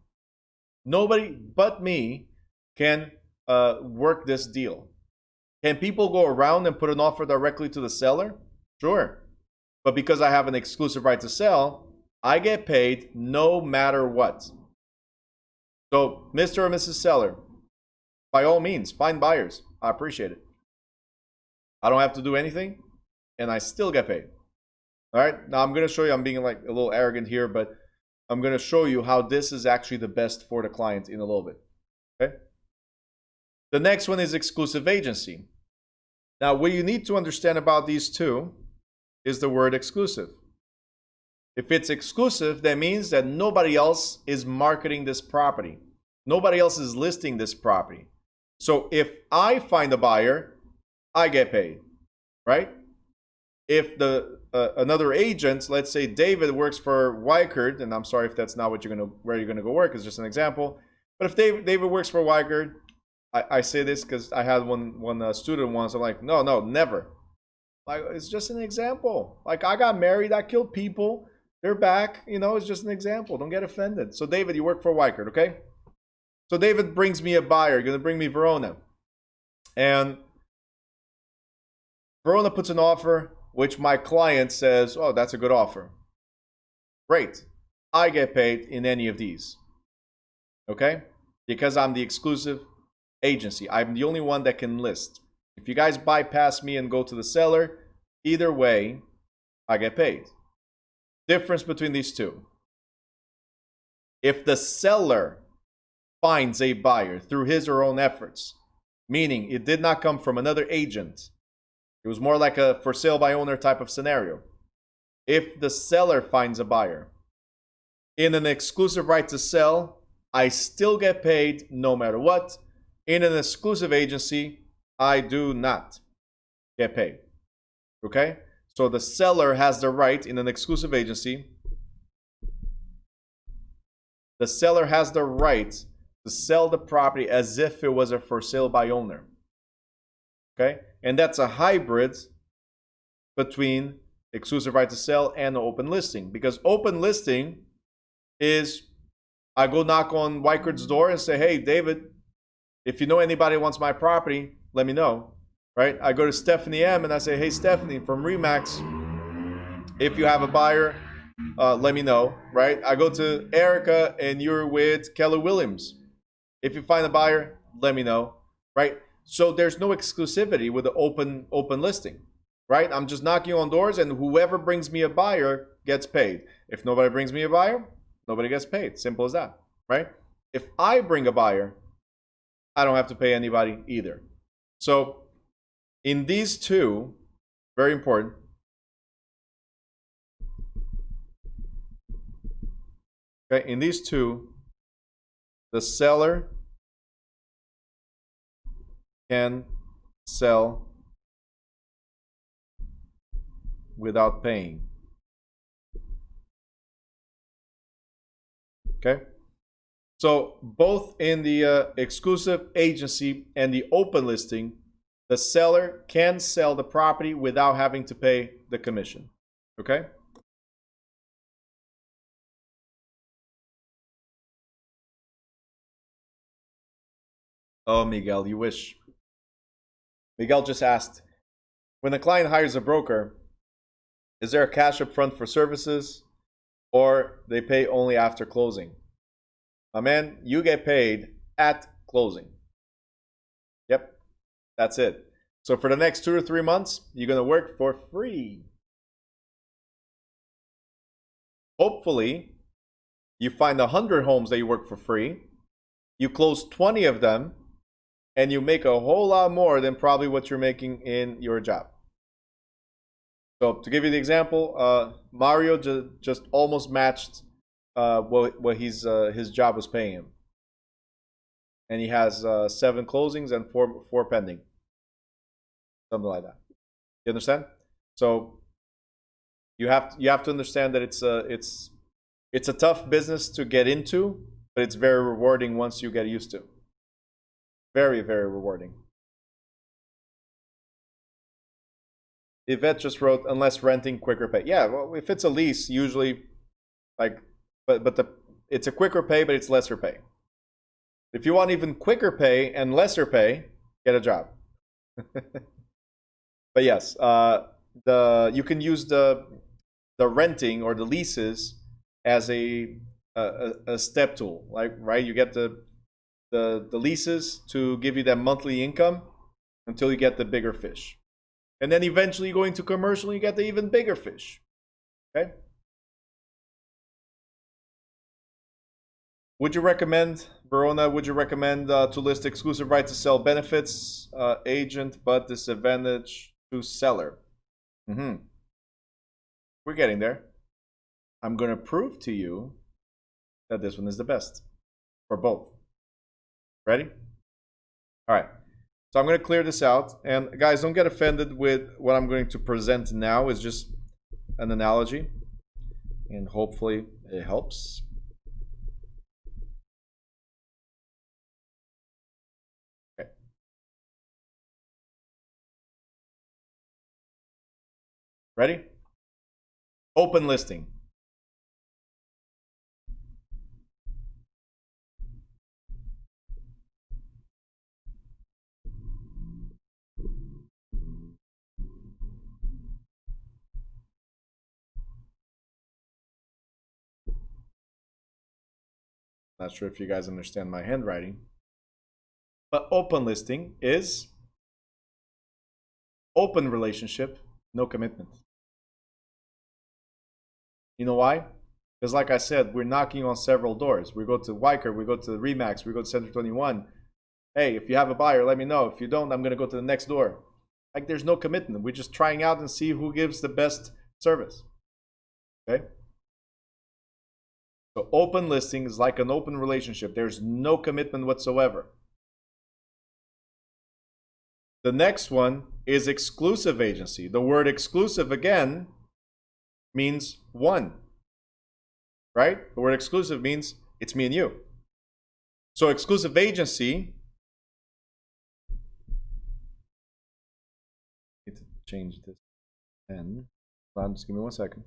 Nobody but me can work this deal. Can people go around and put an offer directly to the seller? Sure. But because I have an exclusive right to sell, I get paid no matter what. So, Mr. or Mrs. Seller, by all means, find buyers. I appreciate it. I don't have to do anything, and I still get paid. All right, now I'm going to show you, I'm being like a little arrogant here, but I'm going to show you how this is actually the best for the client in a little bit. Okay. The next one is exclusive agency. Now, what you need to understand about these two is the word exclusive. If it's exclusive, that means that nobody else is marketing this property. Nobody else is listing this property. So if I find a buyer, I get paid, right? If the another agent, let's say David works for Weichert, and I'm sorry if that's not what where you're gonna go work, it's just an example. But if David works for Weichert, I say this because I had one student once. I'm like, no, never. Like, it's just an example. Like, I got married, I killed people. They're back. You know, it's just an example. Don't get offended. So David, you work for Weichert, okay? So David brings me a buyer. You're gonna bring me Verona, and Verona puts an offer, which my client says, oh, that's a good offer. Great. I get paid in any of these. Okay? Because I'm the exclusive agency. I'm the only one that can list. If you guys bypass me and go to the seller, either way, I get paid. Difference between these two. If the seller finds a buyer through his or her own efforts, meaning it did not come from another agent, it was more like a for sale by owner type of scenario. If the seller finds a buyer in an exclusive right to sell, I still get paid no matter what. In an exclusive agency, I do not get paid. Okay? So the seller has the right in an exclusive agency. The seller has the right to sell the property as if it was a for sale by owner. Okay? And that's a hybrid between exclusive right to sell and open listing. Because open listing is, I go knock on Weichert's door and say, hey, David, if you know anybody who wants my property, let me know. Right? I go to Stephanie M and I say, hey, Stephanie from Remax, if you have a buyer, let me know. Right? I go to Erica and you're with Keller Williams. If you find a buyer, let me know. Right? So there's no exclusivity with the open listing, right? I'm just knocking on doors, and whoever brings me a buyer gets paid. If nobody brings me a buyer, nobody gets paid. Simple as that, right? If I bring a buyer, I don't have to pay anybody either. So in these two, very important. Okay, in these two, the seller can sell without paying. Okay? So both in the exclusive agency and the open listing, the seller can sell the property without having to pay the commission. Okay? Oh, Miguel, you wish. Miguel just asked, when a client hires a broker, is there a cash up front for services or they pay only after closing? My man, you get paid at closing. Yep, that's it. So for the next 2 or 3 months, you're going to work for free. Hopefully, you find 100 homes that you work for free, you close 20 of them, and you make a whole lot more than probably what you're making in your job. So to give you the example, Mario just almost matched what his job was paying him, and he has 7 closings and 4 pending, something like that. You understand? So you have to understand that it's a tough business to get into, but it's very rewarding once you get used to. Very, very rewarding. Yvette just wrote, unless renting, quicker pay. Yeah, well, if it's a lease, usually, like, it's a quicker pay, but it's lesser pay. If you want even quicker pay and lesser pay, get a job. But yes, you can use the the renting or the leases as a step tool, like, right? You get the leases to give you that monthly income until you get the bigger fish. And then eventually you go into commercial and you get the even bigger fish. Okay? Would you recommend, Verona, would you recommend to list exclusive right to sell benefits, agent, but disadvantage to seller? We're getting there. I'm going to prove to you that this one is the best for both. Ready? All right. So I'm going to clear this out. And guys, don't get offended with what I'm going to present now. It's just an analogy. And hopefully it helps. Okay. Ready? Open listing. Not sure if you guys understand my handwriting. But open listing is open relationship, no commitment. You know why? Because like I said, we're knocking on several doors. We go to Wyker, we go to Remax, we go to Center 21. Hey, if you have a buyer, let me know. If you don't, I'm going to go to the next door. Like, there's no commitment. We're just trying out and see who gives the best service. Okay? So open listing is like an open relationship. There's no commitment whatsoever. The next one is exclusive agency. The word exclusive, again, means one. Right? The word exclusive means it's me and you. So exclusive agency, I need to change this pen. Hold on, just give me 1 second.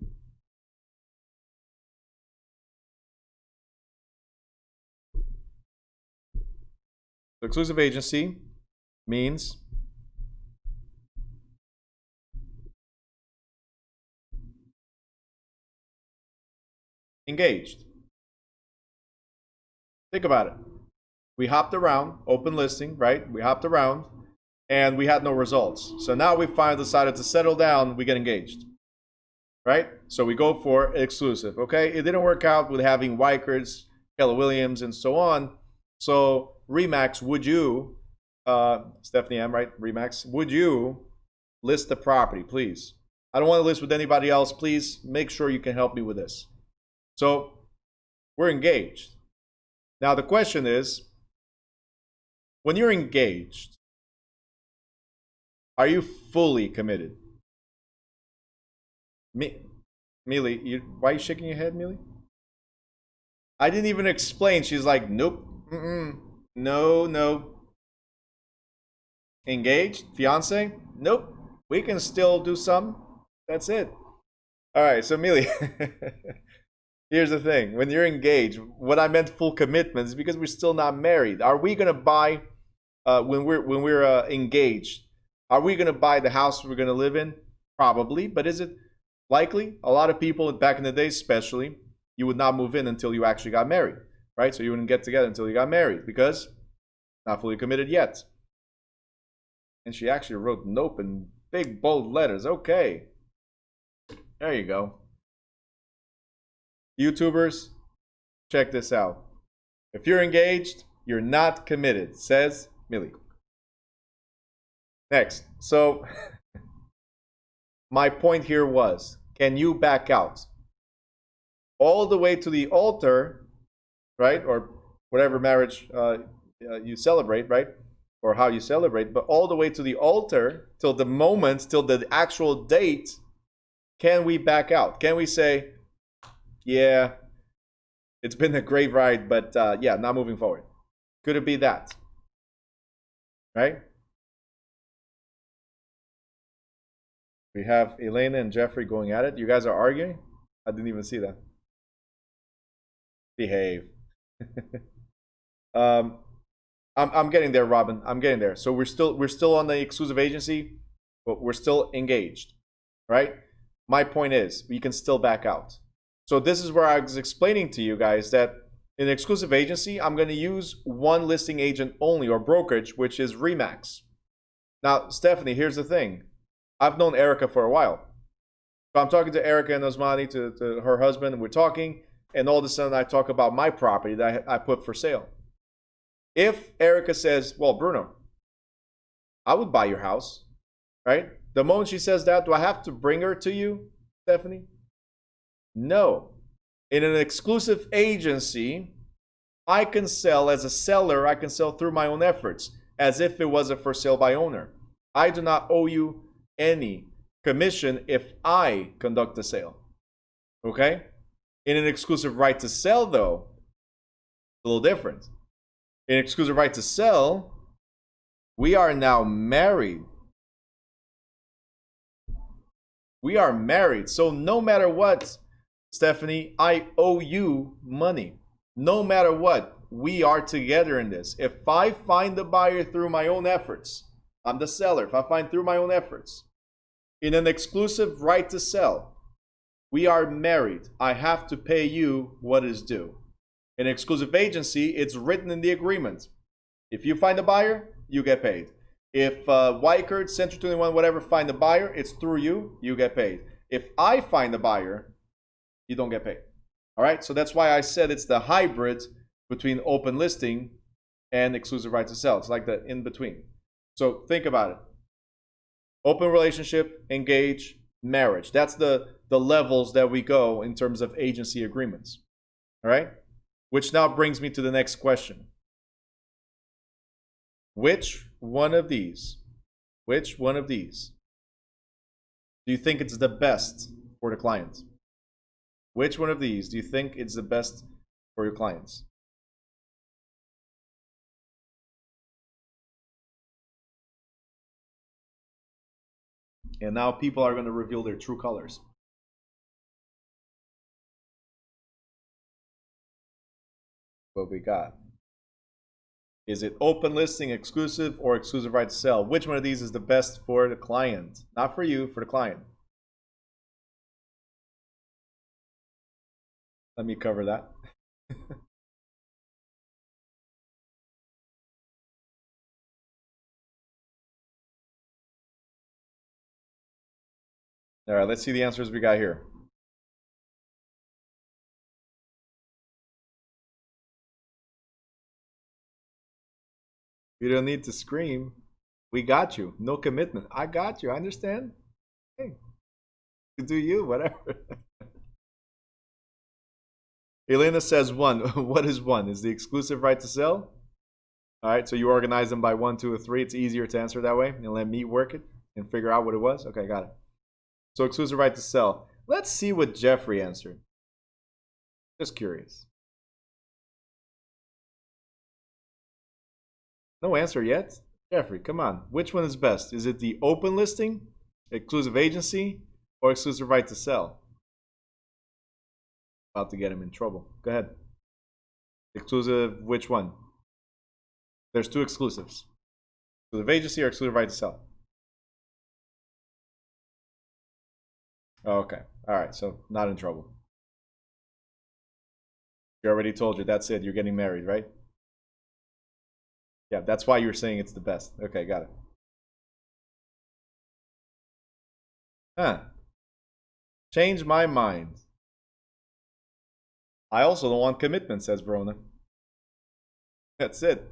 So exclusive agency means engaged. Think about it. We hopped around, open listing, right? We hopped around and we had no results. So now we finally decided to settle down, we get engaged. Right? So we go for exclusive, okay? It didn't work out with having Wykers, Keller Williams, and so on. So Remax, would you, Stephanie M, right? Remax, would you list the property, please? I don't want to list with anybody else. Please make sure you can help me with this. So we're engaged. Now the question is, when you're engaged, are you fully committed? Mealy, why are you shaking your head, Mealy? I didn't even explain. She's like, nope, no. Engaged? Fiance? Nope. We can still do some. That's it. All right, so Mealy, here's the thing. When you're engaged, what I meant full commitment is because we're still not married. Are we gonna buy when we're engaged? Are we gonna buy the house we're gonna live in? Probably, but is it likely? A lot of people back in the day, especially, you would not move in until you actually got married, right? So you wouldn't get together until you got married because not fully committed yet. And she actually wrote nope in big bold letters. Okay, there you go. YouTubers, check this out. If you're engaged, you're not committed, says Millie. Next, so my point here was, can you back out? All the way to the altar, right? Or whatever marriage you celebrate, right? Or how you celebrate, but all the way to the altar, till the moment, till the actual date, can we back out? Can we say, yeah, it's been a great ride, but yeah, not moving forward? Could it be that? Right? We have Elena and Jeffrey going at it. You guys are arguing? I didn't even see that. Behave. I'm getting there, Robin. I'm getting there. So we're still on the exclusive agency, but we're still engaged, right? My point is, you can still back out. So this is where I was explaining to you guys that in exclusive agency, I'm going to use one listing agent only, or brokerage, which is Remax. Now, Stephanie, here's the thing. I've known Erica for a while. So I'm talking to Erica and Osmani, to her husband, and we're talking, and all of a sudden I talk about my property that I put for sale. If Erica says, well, Bruno, I would buy your house, right? The moment she says that, do I have to bring her to you, Stephanie? No. In an exclusive agency, I can sell as a seller, I can sell through my own efforts, as if it was a for sale by owner. I do not owe you any commission if I conduct the sale. Okay? In an exclusive right to sell, though, it's a little different. In exclusive right to sell, we are now married. We are married. So no matter what, Stephanie, I owe you money. No matter what, we are together in this. If I find the buyer through my own efforts, I'm the seller. If I find through my own efforts, in an exclusive right to sell, we are married. I have to pay you what is due. In exclusive agency, it's written in the agreement. If you find a buyer, you get paid. If Weichert, Century 21, whatever, find a buyer, it's through you, you get paid. If I find a buyer, you don't get paid. All right, so that's why I said it's the hybrid between open listing and exclusive right to sell. It's like the in between. So think about it. Open relationship, engage, marriage. That's the levels that we go in terms of agency agreements. All right, which now brings me to the next question. Which one of these do you think it's the best for the client? Which one of these do you think is the best for your clients? And now people are going to reveal their true colors. What we got? Is it open listing, exclusive, or exclusive right to sell? Which one of these is the best for the client? Not for you, for the client. Let me cover that. All right, let's see the answers we got here. You don't need to scream. We got you. No commitment. I got you. I understand. Hey, do you, whatever. Elena says one. What is one? Is the exclusive right to sell? All right, so you organize them by 1, 2, or 3. It's easier to answer that way. And let me work it and figure out what it was. Okay, got it. So exclusive right to sell. Let's see what Jeffrey answered. Just curious. No answer yet? Jeffrey, come on. Which one is best? Is it the open listing, exclusive agency, or exclusive right to sell? About to get him in trouble. Go ahead. Exclusive, which one? There's 2 exclusives. Exclusive agency or exclusive right to sell? Okay. All right. So not in trouble. She already told you. That's it. You're getting married, right? Yeah, that's why you're saying it's the best. Okay, got it. Huh. Change my mind. I also don't want commitment, says Verona. That's it.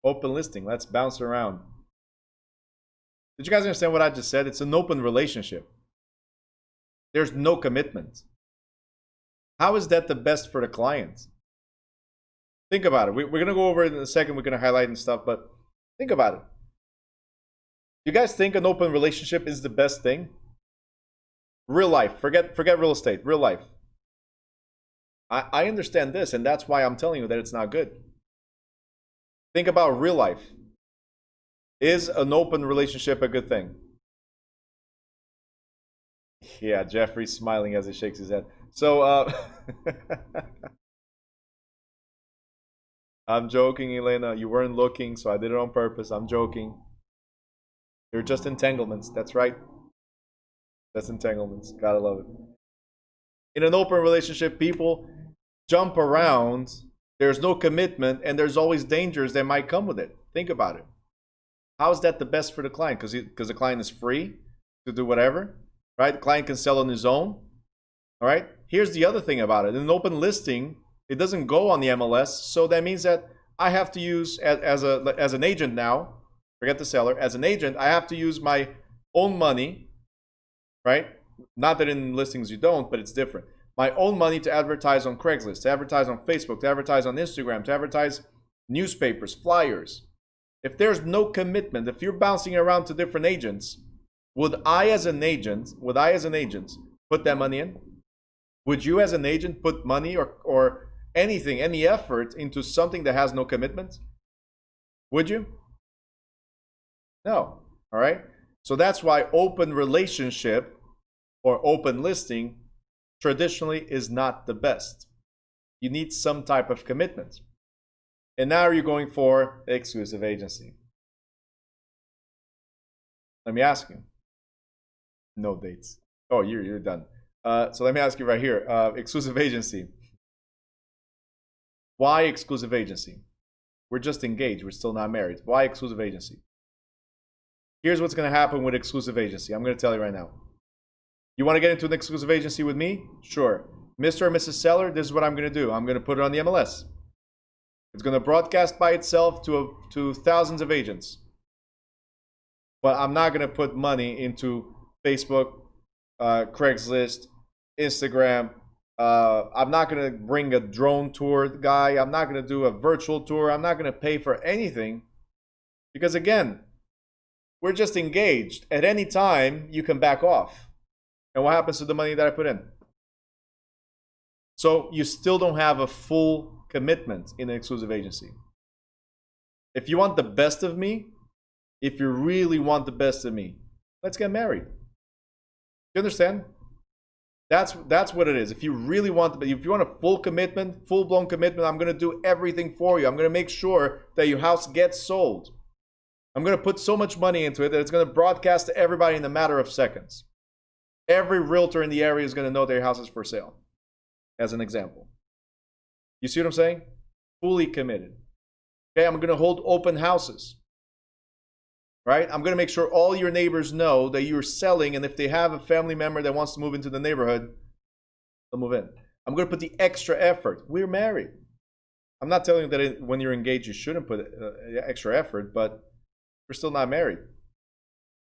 Open listing. Let's bounce around. Did you guys understand what I just said? It's an open relationship. There's no commitment. How is that the best for the client? Think about it. We're going to go over it in a second. We're going to highlight and stuff, but think about it. You guys think an open relationship is the best thing? Real life. Forget real estate. Real life. I understand this, and that's why I'm telling you that it's not good. Think about real life. Is an open relationship a good thing? Yeah, Jeffrey's smiling as he shakes his head. So, I'm joking, Elena. You weren't looking, so I did it on purpose. I'm joking. They're just entanglements. That's right. That's entanglements. Gotta love it. In an open relationship, people jump around. There's no commitment, and there's always dangers that might come with it. Think about it. How is that the best for the client? Because the client is free to do whatever, right? The client can sell on his own. All right. Here's the other thing about it. In an open listing, it doesn't go on the MLS, so that means that I have to use as an agent now. Forget the seller. As an agent, I have to use my own money, right? Not that in listings you don't, but it's different. My own money to advertise on Craigslist, to advertise on Facebook, to advertise on Instagram, to advertise newspapers, flyers. If there's no commitment, if you're bouncing around to different agents, would I as an agent put that money in? Would you as an agent put money or anything, any effort into something that has no commitment? Would you? No. All right. So that's why open relationship or open listing traditionally is not the best. You need some type of commitment. And now you're going for exclusive agency. Let me ask you. No dates. Oh, you're done. So let me ask you right here. Exclusive agency. Why exclusive agency? We're just engaged. We're still not married. Why exclusive agency? Here's what's going to happen with exclusive agency. I'm going to tell you right now. You want to get into an exclusive agency with me? Sure. Mr. or Mrs. Seller, this is what I'm going to do. I'm going to put it on the MLS. It's going to broadcast by itself to thousands of agents. But I'm not going to put money into Facebook, Craigslist, Instagram. I'm not going to bring a drone tour guy. I'm not going to do a virtual tour. I'm not going to pay for anything. Because again, we're just engaged. At any time, you can back off. And what happens to the money that I put in? So you still don't have a full commitment in an exclusive agency. If you want the best of me, if you really want the best of me, let's get married. You understand? That's what it is. If you really want, if you want a full commitment, full-blown commitment, I'm going to do everything for you. I'm going to make sure that your house gets sold. I'm going to put so much money into it that it's going to broadcast to everybody in a matter of seconds. Every realtor in the area is going to know their house is for sale, as an example. You see what I'm saying? Fully committed. Okay, I'm going to hold open houses. Right? I'm going to make sure all your neighbors know that you're selling, and if they have a family member that wants to move into the neighborhood, they'll move in. I'm going to put the extra effort. We're married. I'm not telling you that when you're engaged, you shouldn't put extra effort, but we're still not married.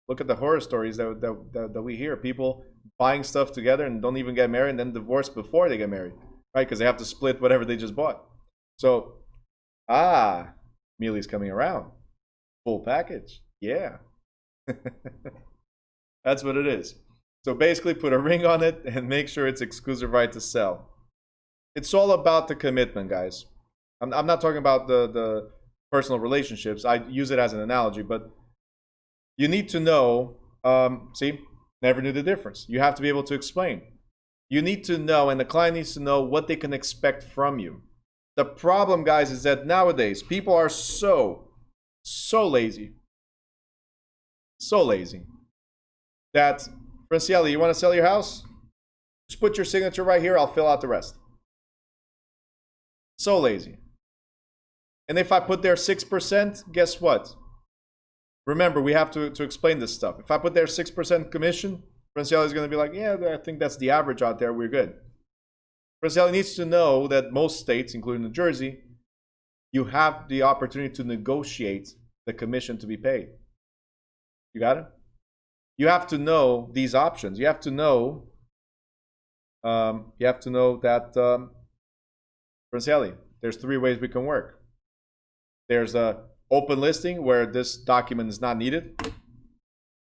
Look at the horror stories that we hear. People buying stuff together and don't even get married and then divorce before they get married. Right? Because they have to split whatever they just bought. So, Mealy's coming around. Full package. Yeah. That's what it is. So basically put a ring on it and make sure it's exclusive right to sell. It's all about the commitment, guys. I'm not talking about the personal relationships. I use it as an analogy, but you need to know, see, never knew the difference. You have to be able to explain. You need to know, and the client needs to know what they can expect from you. The problem, guys, is that nowadays people are so lazy. So lazy that, Franciele, you want to sell your house? Just put your signature right here. I'll fill out the rest. So lazy. And if I put there 6%, guess what? Remember, we have to explain this stuff. If I put there 6% commission, Franciele is going to be like, yeah, I think that's the average out there. We're good. Franciele needs to know that most states, including New Jersey, you have the opportunity to negotiate the commission to be paid. You got it? You have to know these options. You have to know that, Franciele, there's 3 ways we can work. There's a open listing where this document is not needed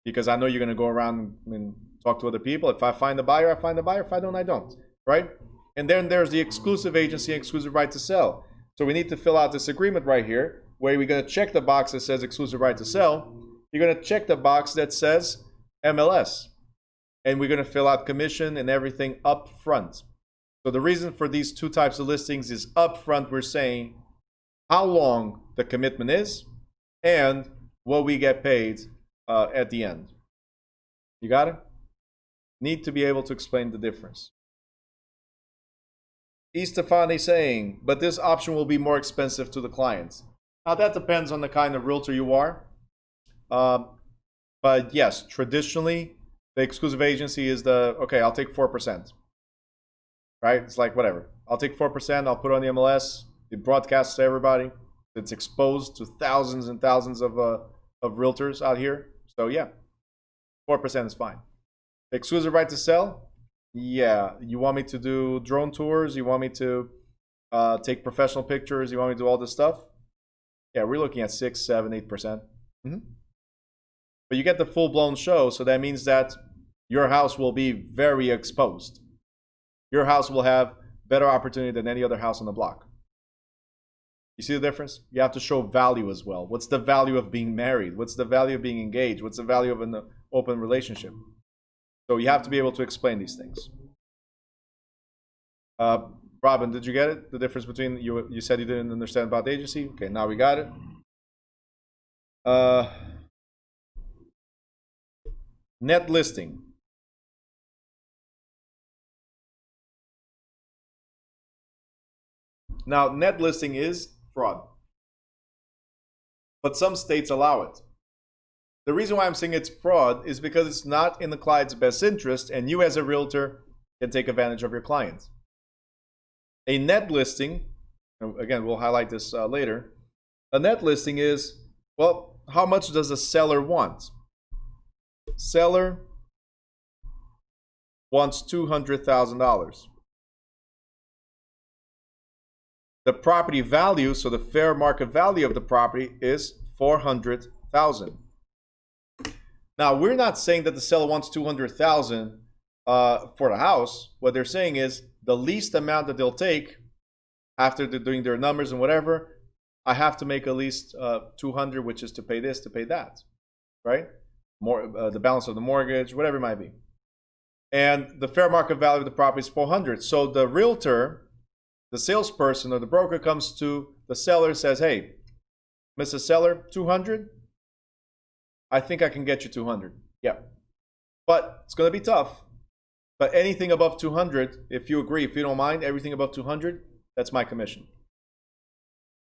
because I know you're going to go around and talk to other people. If I find the buyer, I find the buyer. If I don't, I don't. Right? And then there's the exclusive agency, exclusive right to sell. So we need to fill out this agreement right here where we're going to check the box that says exclusive right to sell. You're going to check the box that says MLS. And we're going to fill out commission and everything up front. So the reason for these 2 types of listings is up front we're saying how long the commitment is and what we get paid at the end. You got it? Need to be able to explain the difference. Estefani saying, but this option will be more expensive to the clients. Now that depends on the kind of realtor you are. But yes, traditionally, the exclusive agency is the, okay, I'll take 4%. Right? It's like, whatever. I'll take 4%, I'll put it on the MLS, it broadcasts to everybody. It's exposed to thousands and thousands of realtors out here. So yeah, 4% is fine. Exclusive right to sell? Yeah. You want me to do drone tours? You want me to take professional pictures? You want me to do all this stuff? Yeah, we're looking at 6, 7, 8%. But you get the full-blown show, so that means that your house will be very exposed. Your house will have better opportunity than any other house on the block. You see the difference? You have to show value as well. What's the value of being married? What's the value of being engaged? What's the value of an open relationship? So you have to be able to explain these things. Robin, did you get it? The difference between, you said you didn't understand about the agency. Okay, now we got it. Net listing. Now, net listing is fraud, but some states allow it. The reason why I'm saying it's fraud is because it's not in the client's best interest, and you as a realtor can take advantage of your client. A net listing, again, we'll highlight this later. A net listing is, well, how much does a seller want? Seller wants $200,000. The property value, so the fair market value of the property is $400,000. Now, we're not saying that the seller wants $200,000 for the house. What they're saying is the least amount that they'll take after they're doing their numbers and whatever, I have to make at least $200,000, which is to pay this, to pay that, right? More the balance of the mortgage, whatever it might be. And the fair market value of the property is $400,000. So the realtor, the salesperson or the broker comes to the seller and says, hey, Mr. Seller, $200,000? I think I can get you $200,000. Yeah. But it's going to be tough. But anything above $200,000, if you agree, if you don't mind, everything above $200,000, that's my commission.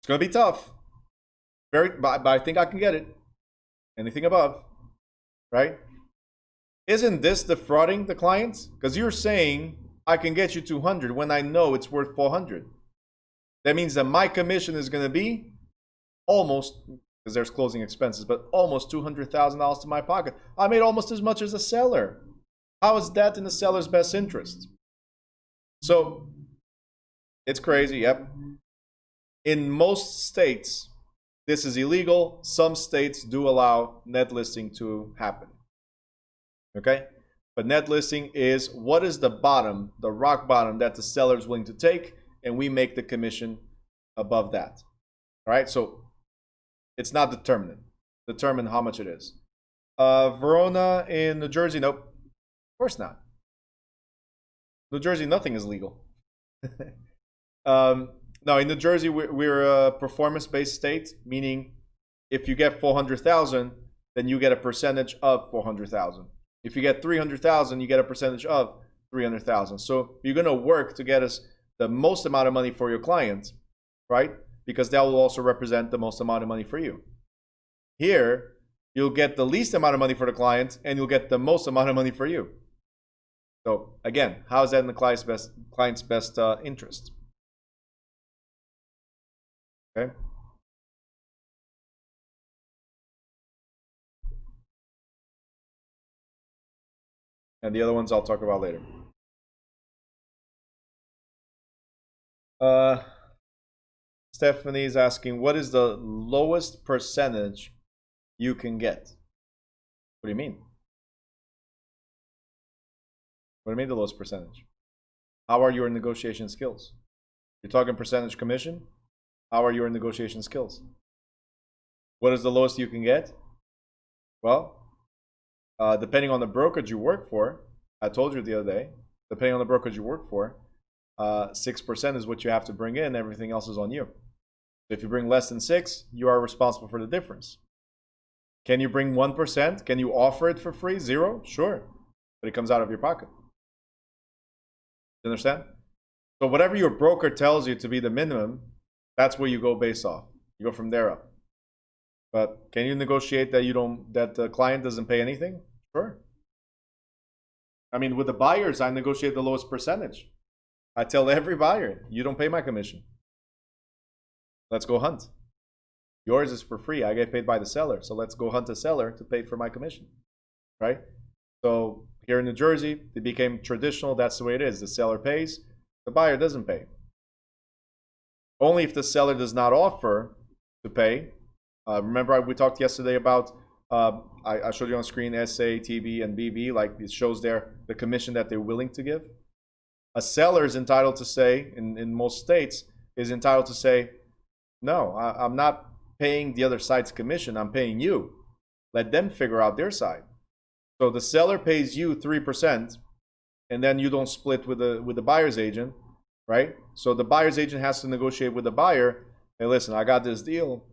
It's going to be tough. But I think I can get it. Anything above, right? Isn't this defrauding the clients? Because you're saying I can get you $200,000 when I know it's worth $400,000. That means that my commission is going to be almost, because there's closing expenses, but almost $200,000 to my pocket. I made almost as much as a seller. How is that in the seller's best interest? So it's crazy. Yep. In most states, this is illegal. Some states do allow net listing to happen. Okay? But net listing is what is the bottom, the rock bottom that the seller is willing to take, and we make the commission above that. All right? So it's not determine how much it is. Verona in New Jersey, nope. Of course not. New Jersey, nothing is legal. No, in New Jersey, we're a performance-based state, meaning if you get $400,000, then you get a percentage of $400,000. If you get $300,000, you get a percentage of $300,000. So you're going to work to get us the most amount of money for your client, right? Because that will also represent the most amount of money for you. Here, you'll get the least amount of money for the client, and you'll get the most amount of money for you. So again, how is that in the client's best interest? Okay. And the other ones I'll talk about later. Stephanie is asking, what is the lowest percentage you can get? What do you mean? What do you mean the lowest percentage? How are your negotiation skills? You're talking percentage commission? How are your negotiation skills? What is the lowest you can get? Well, depending on the brokerage you work for, I told you the other day, depending on the brokerage you work for, 6% is what you have to bring in. Everything else is on you. If you bring less than 6, you are responsible for the difference. Can you bring 1%? Can you offer it for free? 0? Sure. but it comes out of your pocket. You understand? So whatever your broker tells you to be the minimum, that's where you go based off. You go from there up. But can you negotiate that the client doesn't pay anything? Sure. I mean, with the buyers, I negotiate the lowest percentage. I tell every buyer, you don't pay my commission. Let's go hunt. Yours is for free. I get paid by the seller. So let's go hunt a seller to pay for my commission. Right? So here in New Jersey, it became traditional. That's the way it is. The seller pays, the buyer doesn't pay. Only if the seller does not offer to pay. Remember we talked yesterday about, I showed you on screen SA, TB, and BB, like it shows there the commission that they're willing to give. A seller is entitled to say, in most states, is entitled to say, no, I'm not paying the other side's commission, I'm paying you. Let them figure out their side. So the seller pays you 3%, and then you don't split with the buyer's agent, right? So the buyer's agent has to negotiate with the buyer, hey, listen, I got this deal,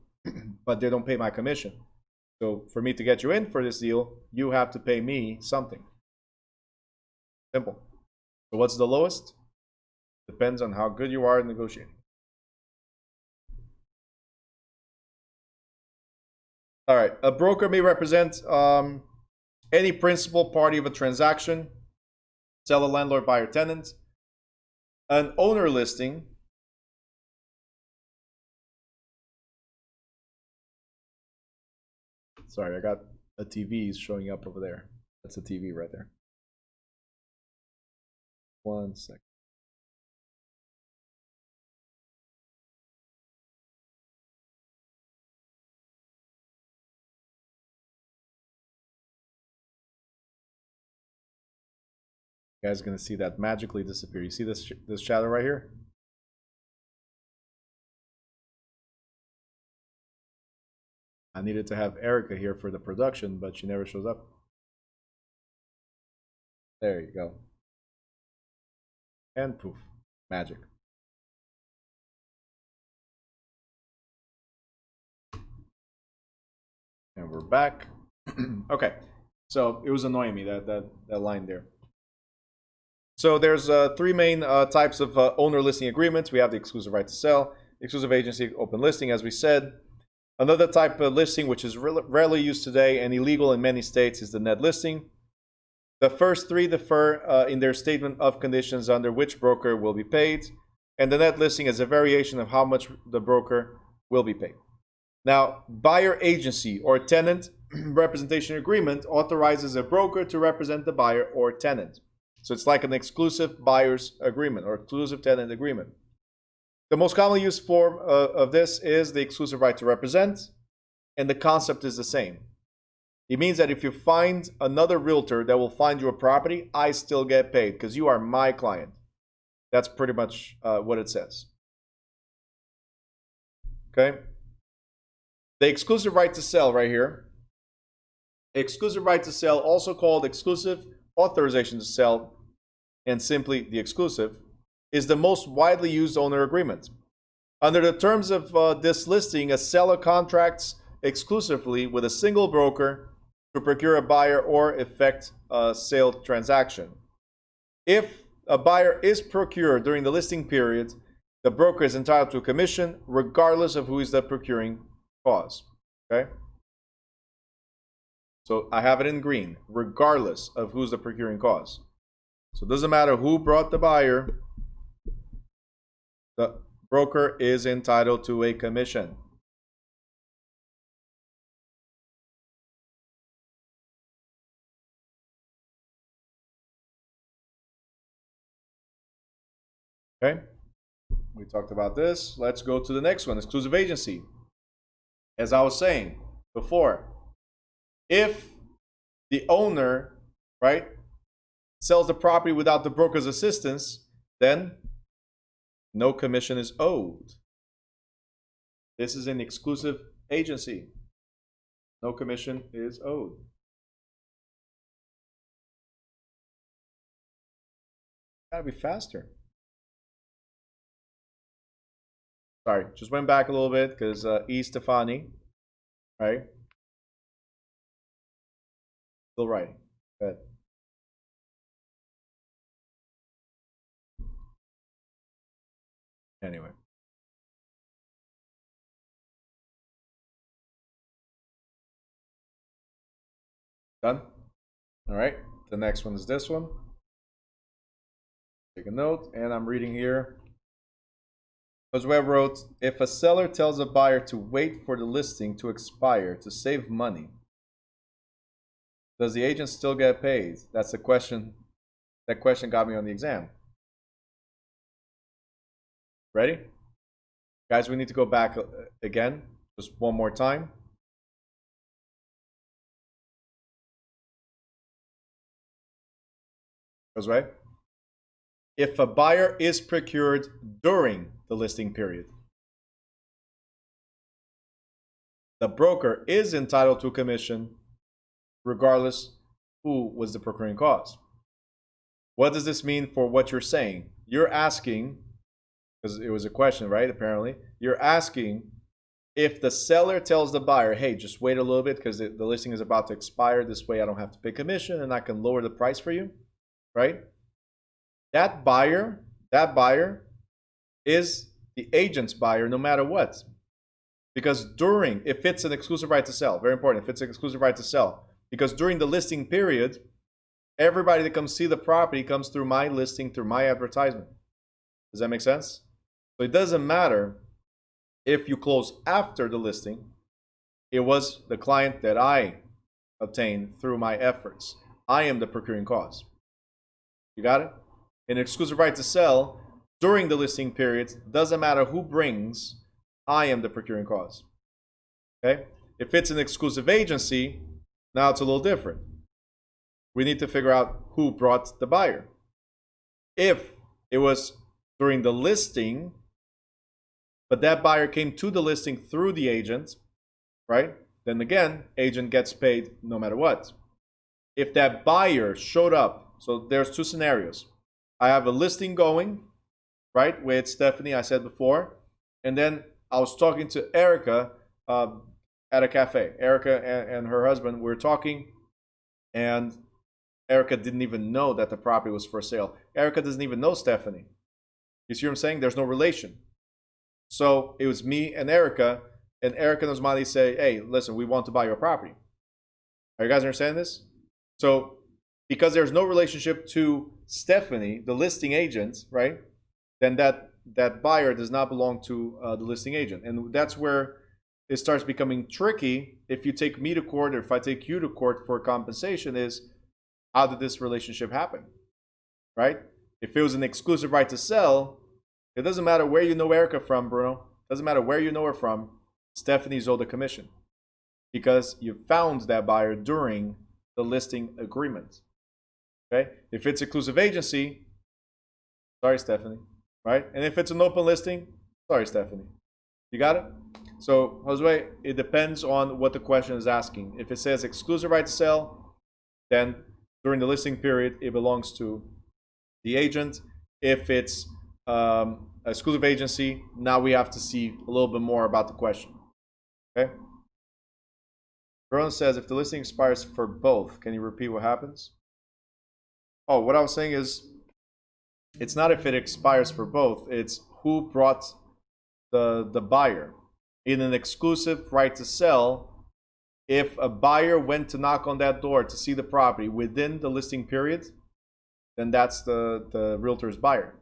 but they don't pay my commission. So for me to get you in for this deal, you have to pay me something. Simple. So what's the lowest? Depends on how good you are at negotiating. All right, a broker may represent any principal party of a transaction, seller, landlord, buyer, tenant. An owner listing sorry, I got a TV showing up over there. That's a TV right there. 1 second. You guys are gonna see that magically disappear. You see this shadow right here? I needed to have Erica here for the production, but she never shows up. There you go. And poof, magic. And we're back. Okay, so it was annoying me, that line there. So there's three main types of owner listing agreements. We have the exclusive right to sell, exclusive agency, open listing, as we said. Another type of listing, which is rarely used today and illegal in many states, is the net listing. The first three differ in their statement of conditions under which broker will be paid, and the net listing is a variation of how much the broker will be paid. Now, buyer agency or tenant representation agreement authorizes a broker to represent the buyer or tenant. So it's like an exclusive buyer's agreement or exclusive tenant agreement. The most commonly used form of this is the exclusive right to represent, and the concept is the same. It means that if you find another realtor that will find you a property, I still get paid because you are my client. That's pretty much what it says. Okay? The exclusive right to sell right here. Exclusive right to sell, also called exclusive authorization to sell, and simply the exclusive, is the most widely used owner agreement. Under the terms of this listing, a seller contracts exclusively with a single broker to procure a buyer or effect a sale transaction. If a buyer is procured during the listing period, the broker is entitled to a commission regardless of who is the procuring cause. Okay? So I have it in green, regardless of who's the procuring cause. So it doesn't matter who brought the buyer, the broker is entitled to a commission. Okay, we talked about this. Let's go to the next one, exclusive agency. As I was saying before, if the owner, right, sells the property without the broker's assistance, then no commission is owed. This is an exclusive agency. No commission is owed. Gotta be faster. Sorry, just went back a little bit because E. Stefani, right? Still writing. Good. Anyway. Done? All right. The next one is this one. Take a note, and I'm reading here. Josue wrote, if a seller tells a buyer to wait for the listing to expire to save money, does the agent still get paid? That's the question. That question got me on the exam. Ready? Guys, we need to go back again, just one more time. Josue? If a buyer is procured during the listing period, the broker is entitled to a commission regardless who was the procuring cause. What does this mean for what you're saying? You're asking, because it was a question, right? Apparently, you're asking if the seller tells the buyer, hey, just wait a little bit because the listing is about to expire. This way I don't have to pay commission and I can lower the price for you, right? That buyer is the agent's buyer no matter what. Because if it's an exclusive right to sell, very important, if it's an exclusive right to sell, because during the listing period, everybody that comes see the property comes through my listing, through my advertisement. Does that make sense? So it doesn't matter if you close after the listing. It was the client that I obtained through my efforts. I am the procuring cause. You got it? An exclusive right to sell during the listing period, doesn't matter who brings, I am the procuring cause. Okay? If it's an exclusive agency, now it's a little different. We need to figure out who brought the buyer. If it was during the listing, but that buyer came to the listing through the agent, right? Then again, agent gets paid no matter what. If that buyer showed up, so there's two scenarios. I have a listing going, right, with Stephanie, I said before, and then I was talking to Erica at a cafe. Erica and her husband were talking, and Erica didn't even know that the property was for sale. Erica doesn't even know Stephanie. You see what I'm saying? There's no relation. So it was me and Erica and Osmani say, hey, listen, we want to buy your property. Are you guys understanding this? So because there's no relationship to Stephanie, the listing agent, right, then that buyer does not belong to the listing agent. And that's where it starts becoming tricky. If you take me to court or if I take you to court for compensation, is how did this relationship happen, right? If it was an exclusive right to sell, it doesn't matter where you know Erica from, Bruno. It doesn't matter where you know her from. Stephanie's owed a commission because you found that buyer during the listing agreement. Okay? If it's exclusive agency, sorry, Stephanie, right? And if it's an open listing, sorry, Stephanie. You got it? So, Josue, it depends on what the question is asking. If it says exclusive right to sell, then during the listing period, it belongs to the agent. If it's exclusive agency, now we have to see a little bit more about the question. Okay? Bruno says, if the listing expires for both, can you repeat what happens? Oh, what I was saying is, it's not if it expires for both, it's who brought the buyer. In an exclusive right to sell, if a buyer went to knock on that door to see the property within the listing period, then that's the realtor's buyer.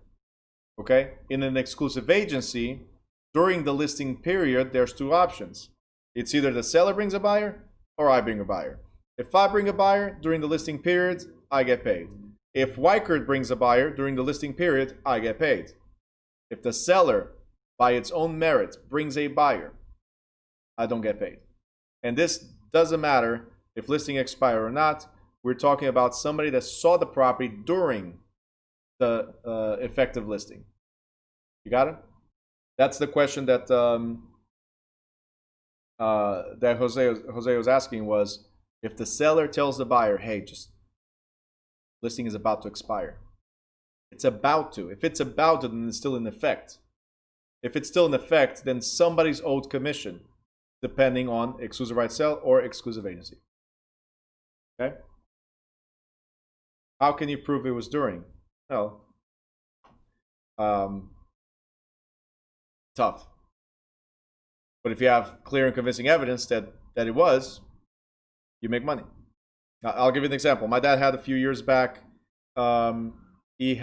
Okay? In an exclusive agency, during the listing period, there's two options. It's either the seller brings a buyer or I bring a buyer. If I bring a buyer during the listing period, I get paid. If Weichert brings a buyer during the listing period, I get paid. If the seller, by its own merit, brings a buyer, I don't get paid. And this doesn't matter if listing expire or not. We're talking about somebody that saw the property during the effective listing. You got it? That's the question that that Jose was asking, was if the seller tells the buyer, hey, just listing is about to expire. It's about to. If it's about to, then it's still in effect. If it's still in effect, then somebody's owed commission, depending on exclusive right sell or exclusive agency. Okay? How can you prove it was during? Well, tough. But if you have clear and convincing evidence that it was, you make money. I'll give you an example. My dad had a few years back. He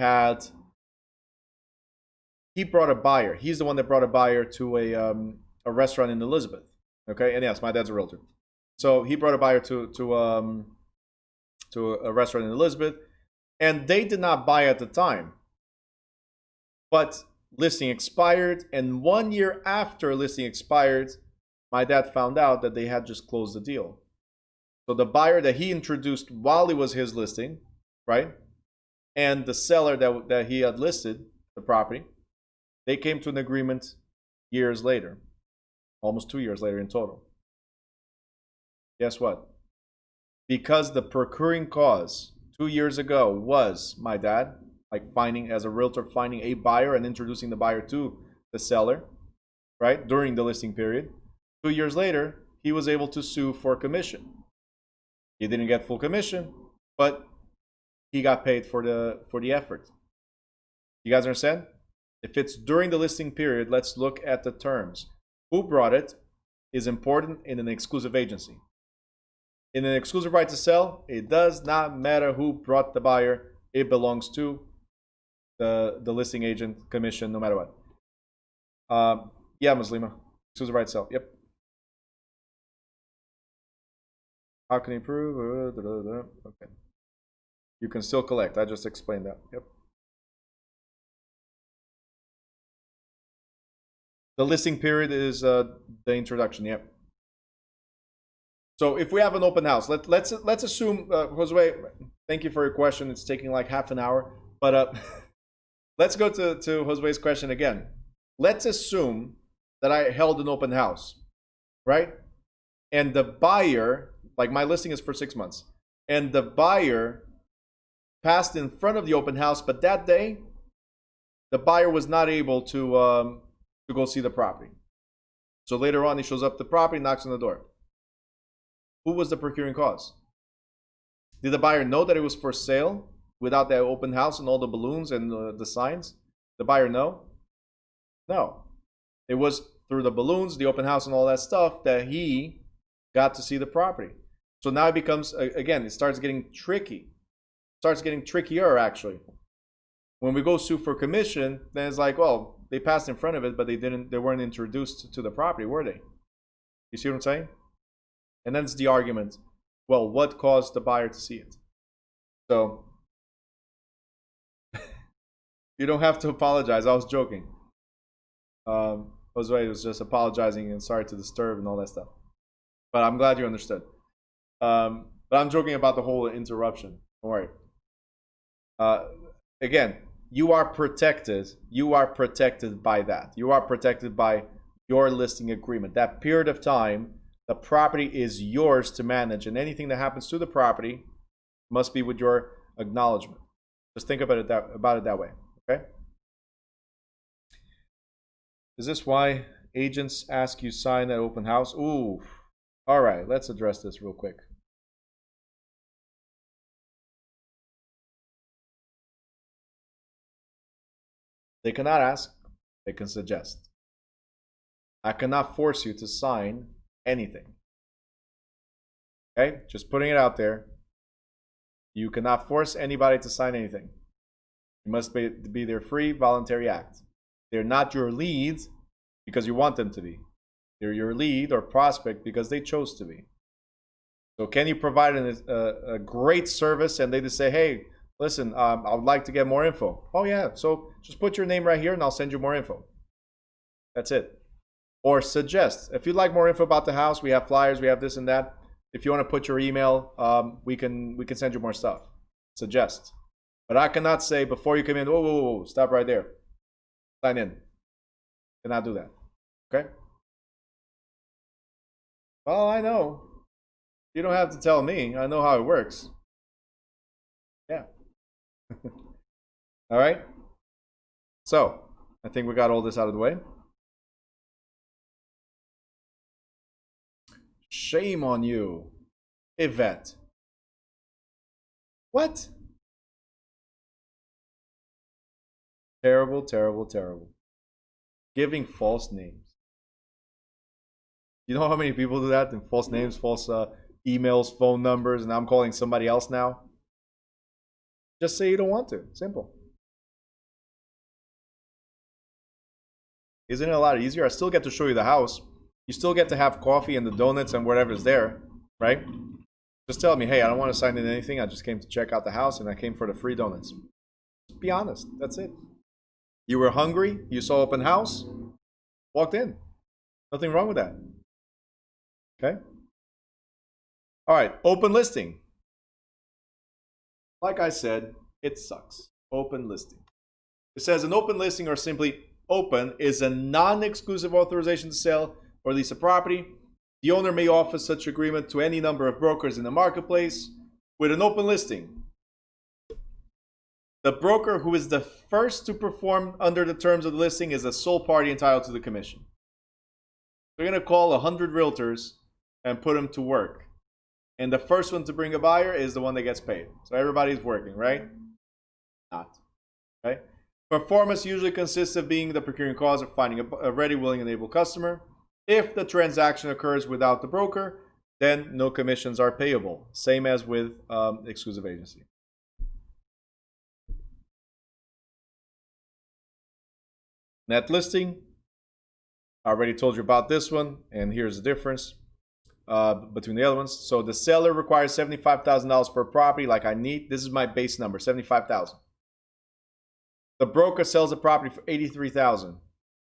brought a buyer. He's the one that brought a buyer to a restaurant in Elizabeth. Okay, and yes, my dad's a realtor. So he brought a buyer to a restaurant in Elizabeth, and they did not buy at the time. But listing expired, and 1 year after listing expired, my dad found out that they had just closed the deal. So the buyer that he introduced while it was his listing, right, and the seller that he had listed the property, they came to an agreement years later, almost 2 years later in total. Guess what? Because the procuring cause 2 years ago was my dad, like finding, as a realtor, finding a buyer and introducing the buyer to the seller, right, during the listing period. 2 years later, he was able to sue for commission. He didn't get full commission, but he got paid for the effort. You guys understand? If it's during the listing period, let's look at the terms. Who brought it is important in an exclusive agency. In an exclusive right to sell, it does not matter who brought the buyer. It belongs to the listing agent commission, no matter what. Yeah, Muslima. Exclusive right to sell. Yep. How can you prove? Okay. You can still collect. I just explained that. Yep. The listing period is the introduction. Yep. So if we have an open house, let's assume, Josue, thank you for your question. It's taking like half an hour, but let's go to Josue's question again. Let's assume that I held an open house, right? And the buyer, like my listing is for 6 months, and the buyer passed in front of the open house, but that day, the buyer was not able to go see the property. So later on, he shows up at the property, knocks on the door. Who was the procuring cause? Did the buyer know that it was for sale without that open house and all the balloons and the signs? The buyer know? No. It was through the balloons, the open house, and all that stuff that he got to see the property. So now it becomes, again, it starts getting tricky. It starts getting trickier, actually. When we go sue for commission, then it's like, well, they passed in front of it, but they weren't introduced to the property, were they? You see what I'm saying? And then it's the argument, well, what caused the buyer to see it? So, you don't have to apologize. I was joking. Josue was just apologizing and sorry to disturb and all that stuff. But I'm glad you understood. But I'm joking about the whole interruption. Don't worry. Again, you are protected. You are protected by that. You are protected by your listing agreement. That period of time, the property is yours to manage, and anything that happens to the property must be with your acknowledgement. Just think about it that way, okay? Is this why agents ask you sign at open house? Ooh, all right, let's address this real quick. They cannot ask, they can suggest. I cannot force you to sign anything. Okay, just putting it out there. You cannot force anybody to sign anything. It must be their free voluntary act. They're not your lead because you want them to be. They're your lead or prospect because they chose to be. So can you provide a great service and they just say, hey, listen, I would like to get more info. Oh yeah, so just put your name right here and I'll send you more info. That's it. Or suggest. If you'd like more info about the house, we have flyers, we have this and that. If you want to put your email, we can send you more stuff. Suggest. But I cannot say before you come in, whoa, stop right there. Sign in. Cannot do that. Okay? Well, I know. You don't have to tell me. I know how it works. Yeah. All right? So, I think we got all this out of the way. Shame on you, Yvette. What? Terrible, terrible, terrible. Giving false names. You know how many people do that? And false names, false emails, phone numbers, and I'm calling somebody else now. Just say you don't want to. Simple. Isn't it a lot easier? I still get to show you the house. You still get to have coffee and the donuts and whatever's there, right? Just tell me, hey, I don't want to sign in anything. I just came to check out the house and I came for the free donuts. Just be honest. That's it. You were hungry. You saw open house. Walked in. Nothing wrong with that. Okay? All right. Open listing. Like I said, it sucks. Open listing. It says an open listing, or simply open, is a non-exclusive authorization to sell or lease a property. The owner may offer such agreement to any number of brokers in the marketplace. With an open listing, the broker who is the first to perform under the terms of the listing is the sole party entitled to the commission. We're going to call 100 realtors and put them to work. And the first one to bring a buyer is the one that gets paid. So everybody's working, right? Not. Okay? Performance usually consists of being the procuring cause of finding a ready, willing, and able customer. If the transaction occurs without the broker, then no commissions are payable. Same as with exclusive agency. Net listing. I already told you about this one, and here's the difference between the other ones. So the seller requires $75,000 for a property like I need. This is my base number, $75,000. The broker sells a property for $83,000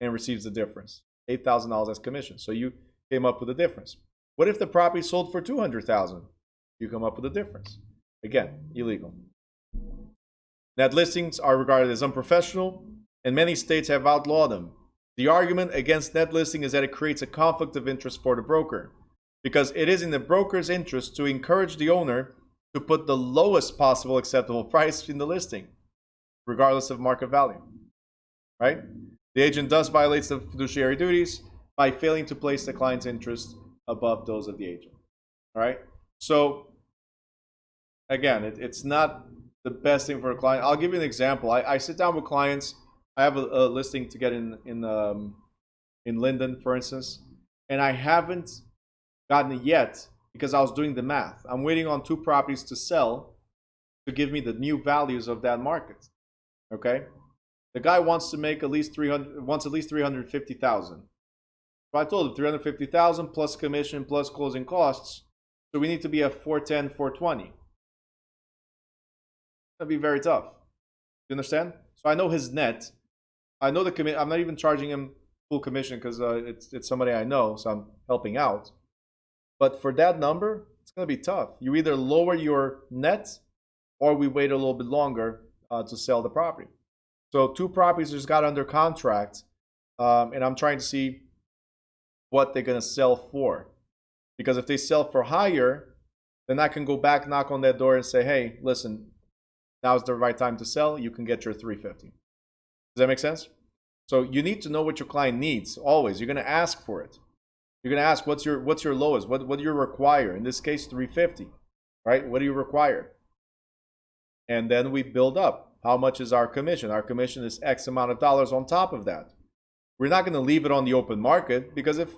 and receives the difference, $8,000 as commission. So you came up with the difference. What if the property sold for $200,000? You come up with the difference. Again, illegal. Net listings are regarded as unprofessional, and many states have outlawed them. The argument against net listing is that it creates a conflict of interest for the broker, because it is in the broker's interest to encourage the owner to put the lowest possible acceptable price in the listing, regardless of market value, right? The agent thus violates the fiduciary duties by failing to place the client's interest above those of the agent, all right? So, again, it's not the best thing for a client. I'll give you an example. I sit down with clients. I have a listing to get in Linden, for instance, and I haven't gotten it yet because I was doing the math. I'm waiting on 2 properties to sell to give me the new values of that market. Okay, the guy wants to make at least $350,000. So I told him 350,000 plus commission plus closing costs. So we need to be at 410, 420. That'd be very tough. You understand? So I know his net. I know the commit. I'm not even charging him full commission because it's somebody I know, so I'm helping out. But for that number, it's gonna be tough. You either lower your net, or we wait a little bit longer to sell the property. So 2 properties just got under contract, and I'm trying to see what they're gonna sell for. Because if they sell for higher, then I can go back, knock on that door, and say, "Hey, listen, now's the right time to sell. You can get your 350." Does that make sense? So you need to know what your client needs. Always, you're gonna ask for it. You're gonna ask, "What's your lowest? What do you require?" In this case, 350, right? What do you require? And then we build up. How much is our commission? Our commission is X amount of dollars on top of that. We're not going to leave it on the open market, because if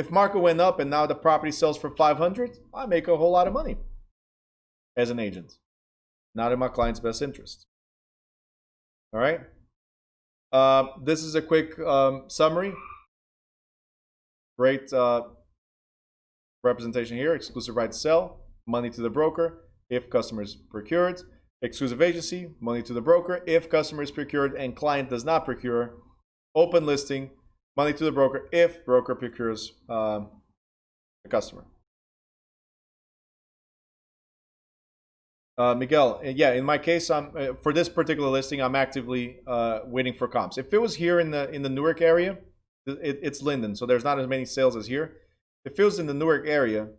market went up and now the property sells for 500, I make a whole lot of money as an agent. Not in my client's best interest. All right. This is a quick summary. Great representation here. Exclusive right to sell. Money to the broker if customer is procured. Exclusive agency, money to the broker if customer is procured and client does not procure. Open listing, money to the broker if broker procures the customer. Miguel, yeah, in my case, for this particular listing, I'm actively waiting for comps. If it was here in the Newark area, it's Linden, so there's not as many sales as here. If it was in the Newark area,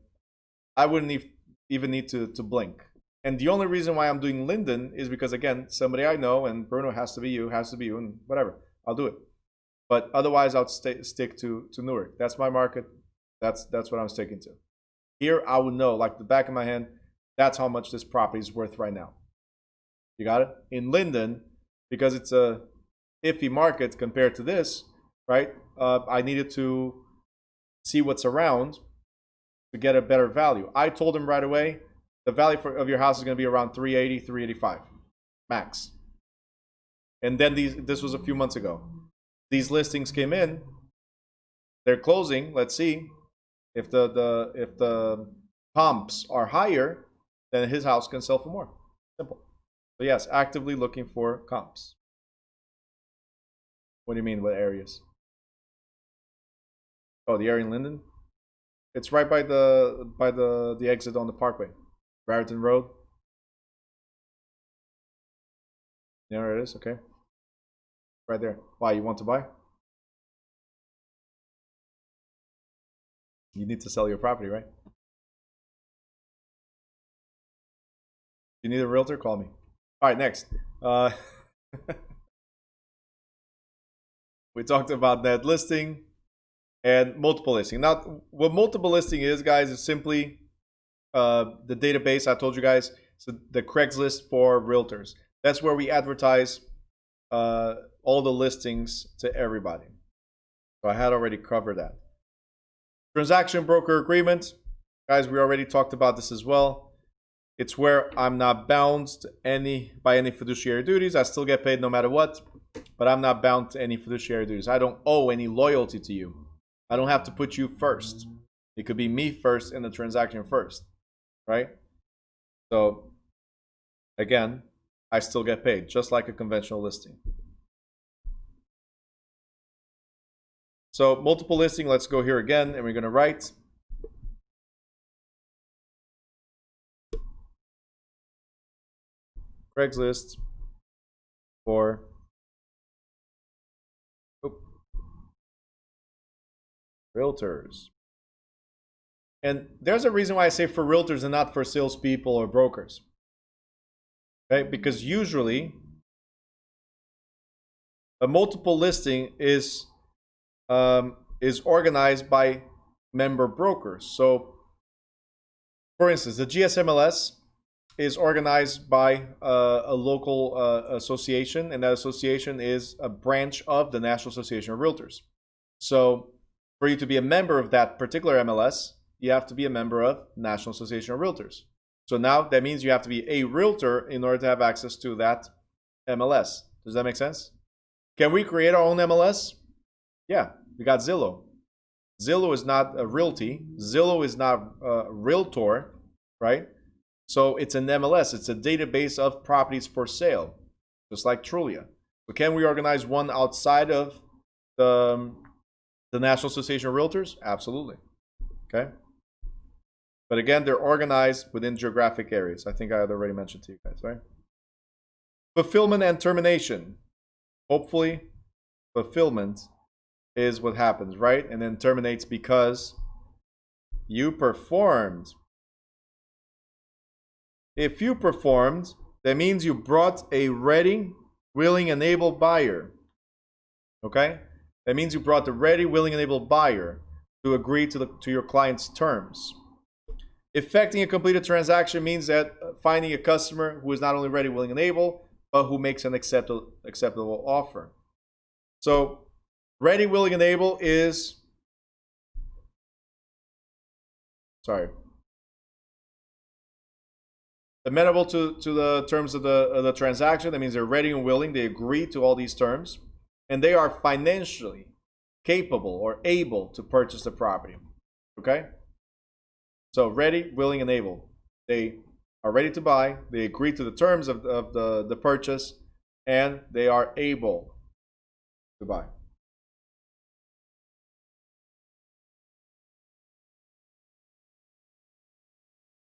I wouldn't even need to blink. And the only reason why I'm doing Linden is because, again, somebody I know, and Bruno has to be you, and whatever, I'll do it. But otherwise, I'll stick to Newark. That's my market. That's what I'm sticking to. Here, I would know, like the back of my hand, that's how much this property is worth right now. You got it? In Linden, because it's a iffy market compared to this, right? I needed to see what's around to get a better value. I told him right away, the value of your house is going to be around 380, 385 max. And then this was a few months ago. These listings came in. They're closing. Let's see if the comps are higher, then his house can sell for more. Simple. So yes, actively looking for comps. What do you mean? What areas? Oh, the area in Linden. It's right by the exit on the Parkway, Raritan Road. You know where it is? Okay. Right there. Why, you want to buy? You need to sell your property, right? If you need a realtor, call me. All right, next. We talked about net listing and multiple listing. Now, what multiple listing is, guys, is simply the database I told you guys. So the Craigslist for realtors. That's where we advertise all the listings to everybody. So I had already covered that. Transaction broker agreement. Guys, we already talked about this as well. It's where I'm not bound to by any fiduciary duties. I still get paid no matter what, but I'm not bound to any fiduciary duties. I don't owe any loyalty to you. I don't have to put you first. It could be me first and the transaction first, right? So again, I still get paid, just like a conventional listing. So multiple listing, let's go here again, and we're going to write Craigslist for realtors. And there's a reason why I say for realtors and not for salespeople or brokers. Okay? Because usually a multiple listing is organized by member brokers. So, for instance, the GSMLS is organized by a local association, and that association is a branch of the National Association of Realtors. So, for you to be a member of that particular MLS, you have to be a member of National Association of Realtors. So now that means you have to be a realtor in order to have access to that MLS. Does that make sense? Can we create our own MLS? Yeah, we got Zillow. Zillow is not a realty. Zillow is not a realtor, right? So it's an MLS. It's a database of properties for sale, just like Trulia. But can we organize one outside of the National Association of Realtors? Absolutely. Okay. But again, they're organized within geographic areas. I think I had already mentioned to you guys, right? Fulfillment and termination. Hopefully, fulfillment is what happens, right? And then terminates because you performed. If you performed, that means you brought a ready, willing, and able buyer. Okay? That means you brought the ready, willing, and able buyer to agree to your client's terms. Effecting a completed transaction means that finding a customer who is not only ready, willing, and able, but who makes an acceptable offer. So, ready, willing, and able is, amenable to the terms of the transaction. That means they're ready and willing. They agree to all these terms, and they are financially capable or able to purchase the property. Okay? So ready, willing, and able. They are ready to buy. They agree to the terms of the purchase, and they are able to buy.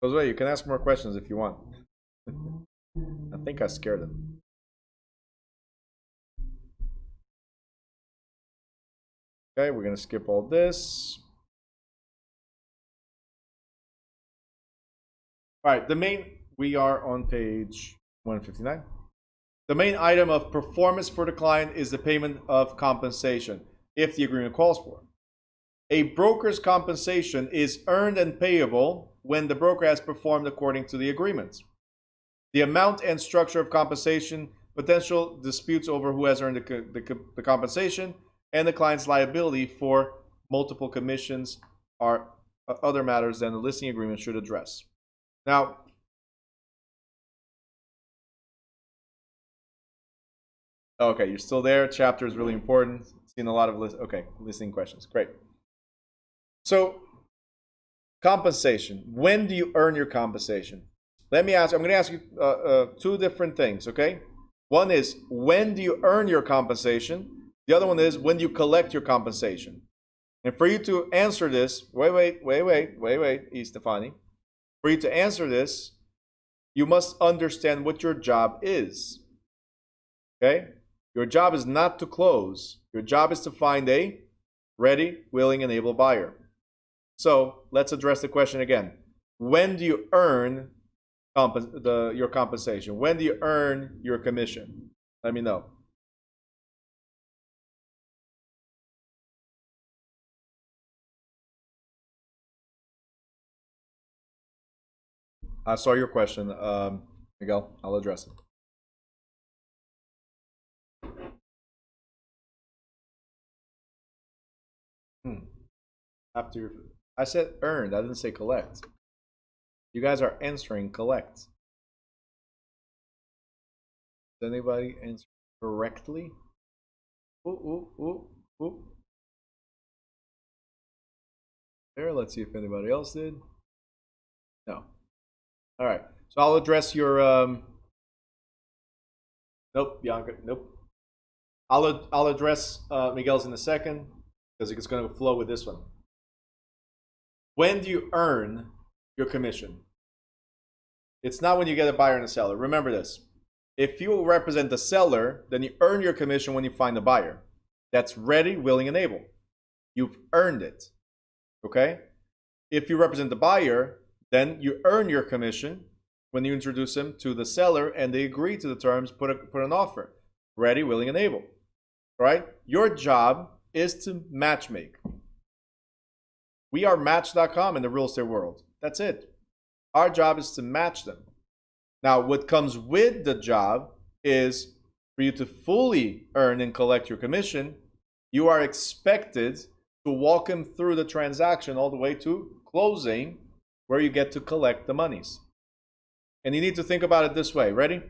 Jose, you can ask more questions if you want. I think I scared them. Okay, we're going to skip all this. All right, we are on page 159. The main item of performance for the client is the payment of compensation, if the agreement calls for. A broker's compensation is earned and payable when the broker has performed according to the agreement. The amount and structure of compensation, potential disputes over who has earned the compensation, and the client's liability for multiple commissions are other matters than the listing agreement should address. Now, okay, you're still there. Chapter is really important. Seen a lot of listing questions. Great. So, compensation. When do you earn your compensation? Let me ask. I'm going to ask you two different things. Okay. One is when do you earn your compensation? The other one is when do you collect your compensation? And for you to answer this, wait, Stefani. For you to answer this, you must understand what your job is. Okay? Your job is not to close. Your job is to find a ready, willing, and able buyer. So let's address the question again. When do you earn your compensation? When do you earn your commission? Let me know. I saw your question, Miguel. I'll address it. After I said earned, I didn't say collect. You guys are answering collect. Did anybody answer correctly? Ooh. There, let's see if anybody else did. No. All right. So I'll address your nope, Bianca, nope. I'll address Miguel's in a second because it's going to flow with this one. When do you earn your commission? It's not when you get a buyer and a seller. Remember this. If you represent the seller, then you earn your commission when you find a buyer that's ready, willing, and able. You've earned it. Okay? If you represent the buyer, then you earn your commission when you introduce them to the seller and they agree to the terms, put an offer. Ready, willing, and able. Right? Your job is to matchmake. We are Match.com in the real estate world. That's it. Our job is to match them. Now, what comes with the job is for you to fully earn and collect your commission, you are expected to walk them through the transaction all the way to closing, where you get to collect the monies. And you need to think about it this way. Ready?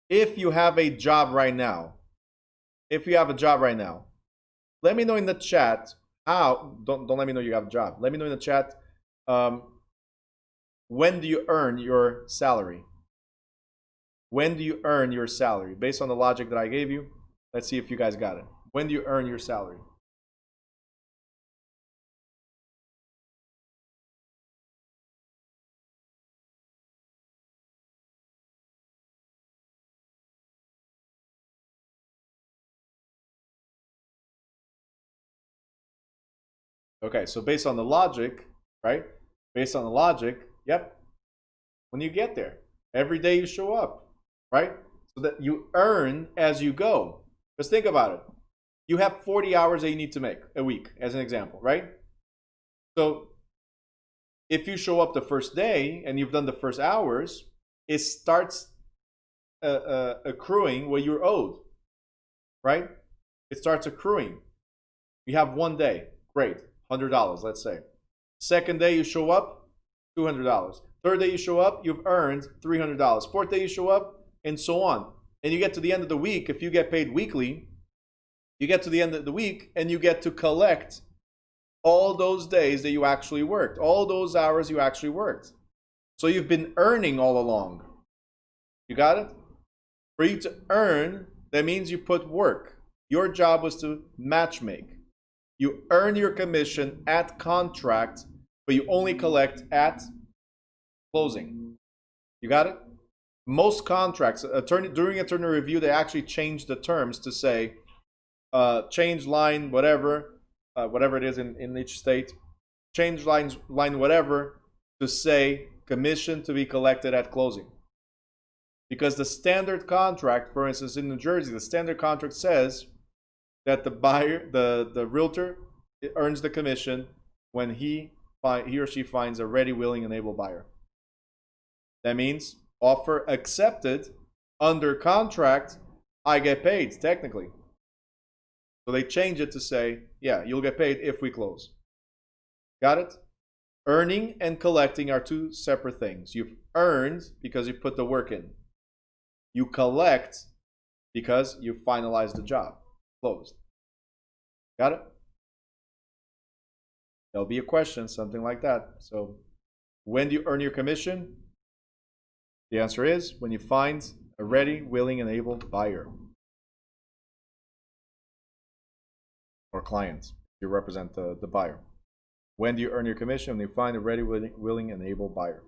If you have a job right now, let me know in the chat how, don't let me know you have a job. Let me know in the chat, when do you earn your salary? When do you earn your salary? Based on the logic that I gave you, let's see if you guys got it. When do you earn your salary? Okay, so based on the logic, right? Based on the logic, yep. When you get there, every day you show up, right? So that you earn as you go. Just think about it. You have 40 hours that you need to make a week, as an example, right? So if you show up the first day and you've done the first hours, it starts accruing what you're owed, right? It starts accruing. You have 1 day, great, $100, let's say. Second day you show up, $200. Third day you show up, you've earned $300. Fourth day you show up, and so on. And you get to the end of the week, if you get paid weekly, you get to the end of the week and you get to collect all those days that you actually worked, all those hours you actually worked. So you've been earning all along. You got it? For you to earn, that means you put work. Your job was to matchmake. You earn your commission at contract, but you only collect at closing. You got it? Most contracts, during attorney review, they actually change the terms to say, change line, whatever it is in each state, change line whatever to say commission to be collected at closing. Because the standard contract, for instance, in New Jersey, the standard contract says that the buyer, the realtor, earns the commission when he or she finds a ready, willing, and able buyer. That means offer accepted, under contract, I get paid, technically. So they change it to say, yeah, you'll get paid if we close. Got it? Earning and collecting are two separate things. You've earned because you put the work in. You collect because you finalize the job. Closed. Got it? There'll be a question, something like that. So when do you earn your commission? The answer is when you find a ready, willing, and able buyer. Or client. You represent the buyer. When do you earn your commission? When you find a ready, willing, and able buyer.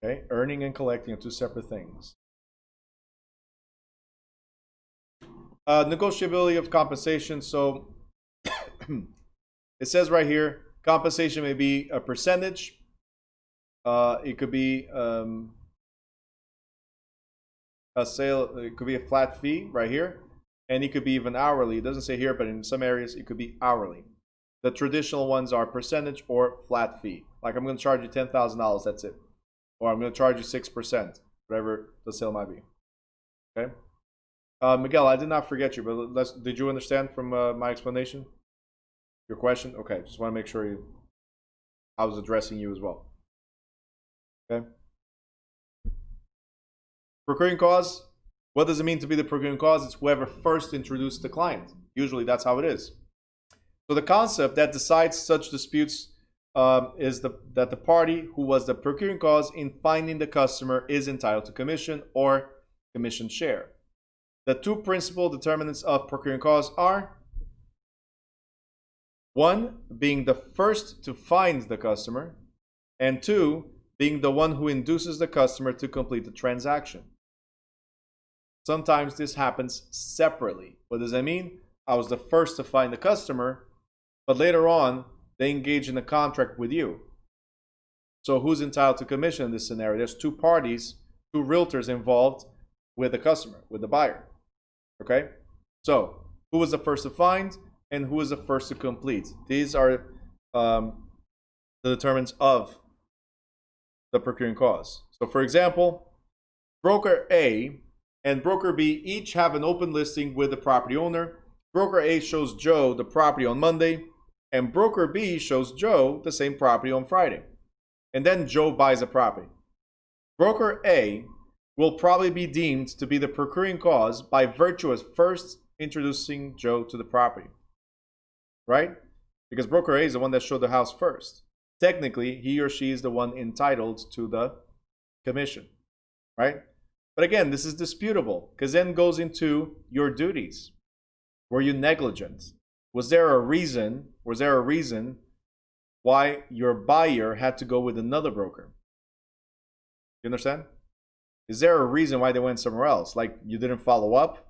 Okay, earning and collecting are two separate things. Negotiability of compensation. So it says right here, compensation may be a percentage. It could be a sale. It could be a flat fee right here, and it could be even hourly. It doesn't say here, but in some areas it could be hourly. The traditional ones are percentage or flat fee. Like I'm going to charge you $10,000. That's it. Or I'm going to charge you 6%, whatever the sale might be. Okay. Miguel, I did not forget you, but did you understand from my explanation? Your question? Okay, just want to make sure I was addressing you as well. Okay. Procuring cause. What does it mean to be the procuring cause? It's whoever first introduced the client. Usually that's how it is. So the concept that decides such disputes is that the party who was the procuring cause in finding the customer is entitled to commission or commission share. The two principal determinants of procuring cause are: one, being the first to find the customer, and two, being the one who induces the customer to complete the transaction. Sometimes this happens separately. What does that mean? I was the first to find the customer, but later on, they engage in a contract with you. So who's entitled to commission in this scenario? There's two parties, two realtors involved with the customer, with the buyer. Okay? So who was the first to find and who was the first to complete? These are the determinants of the procuring cause. So for example, broker A and broker B each have an open listing with the property owner. Broker A shows Joe the property on Monday, and broker B shows Joe the same property on Friday. And then Joe buys a property. Broker A will probably be deemed to be the procuring cause by virtue of first introducing Joe to the property. Right? Because broker A is the one that showed the house first. Technically, he or she is the one entitled to the commission. Right? But again, this is disputable because then goes into your duties. Were you negligent? Was there a reason why your buyer had to go with another broker? You understand? Is there a reason why they went somewhere else? Like you didn't follow up?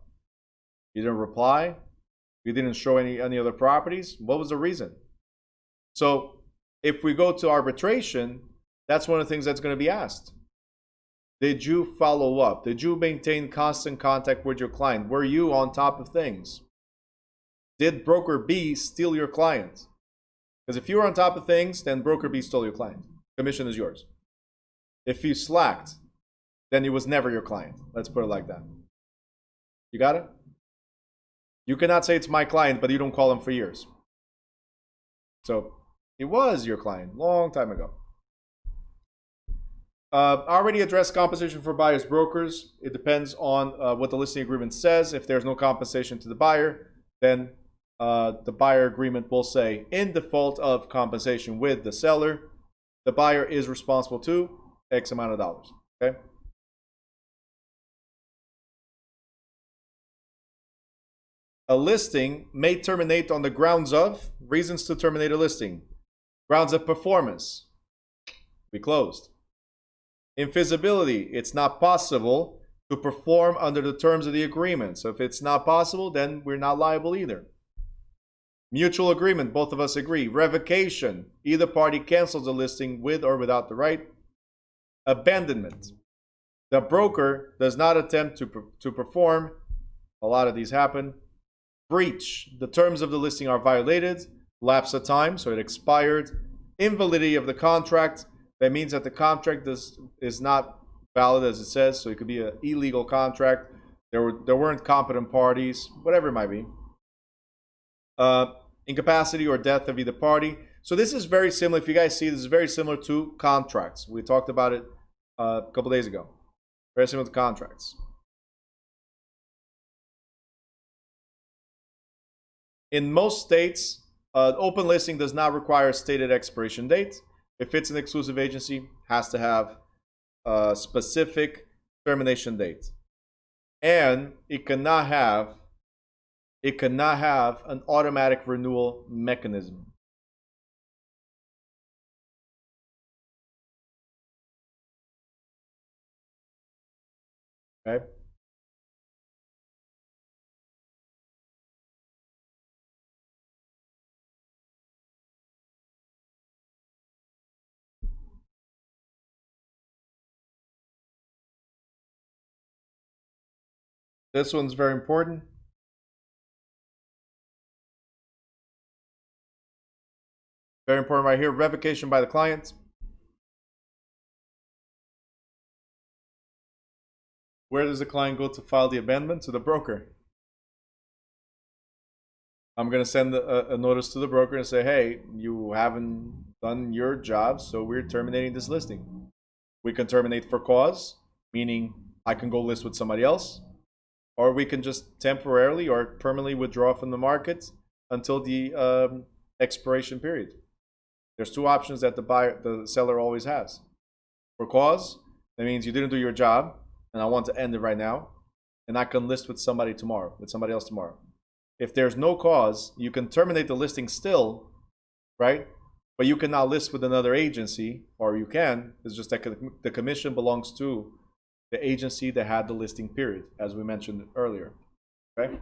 You didn't reply? You didn't show any other properties? What was the reason? So if we go to arbitration, that's one of the things that's going to be asked. Did you follow up? Did you maintain constant contact with your client? Were you on top of things? Did broker B steal your client? Because if you were on top of things, then broker B stole your client. Commission is yours. If you slacked, then he was never your client. Let's put it like that. You got it? You cannot say it's my client, but you don't call him for years. So he was your client long time ago. Already addressed compensation for buyers brokers. It depends on what the listing agreement says. If there's no compensation to the buyer, then the buyer agreement will say, in default of compensation with the seller, the buyer is responsible to X amount of dollars. Okay. A listing may terminate on the grounds of reasons to terminate a listing. Grounds of performance. We closed. Infeasibility. It's not possible to perform under the terms of the agreement. So if it's not possible, then we're not liable either. Mutual agreement. Both of us agree. Revocation. Either party cancels the listing with or without the right. Abandonment. The broker does not attempt to perform. A lot of these happen. Breach. The terms of the listing are violated. Lapse of time, so it expired. Invalidity of the contract. That means that the contract is not valid as it says, so it could be an illegal contract. There weren't competent parties, whatever it might be. Incapacity or death of either party. So this is very similar. If you guys see, this is very similar to contracts. We talked about it a couple days ago. Very similar to contracts. In most states, open listing does not require a stated expiration date. If it's an exclusive agency, has to have a specific termination date, and it cannot have an automatic renewal mechanism. Okay. This one's very important. Very important right here. Revocation by the client. Where does the client go to file the amendment? To the broker. I'm going to send a notice to the broker and say, hey, you haven't done your job, so we're terminating this listing. We can terminate for cause, meaning I can go list with somebody else, or we can just temporarily or permanently withdraw from the market until the expiration period. There's two options that the seller always has. For cause, that means you didn't do your job, and I want to end it right now, and I can list with somebody tomorrow, with somebody else tomorrow. If there's no cause, you can terminate the listing still, right? But you cannot list with another agency, or you can. It's just that the commission belongs to the agency that had the listing period, as we mentioned earlier. Okay?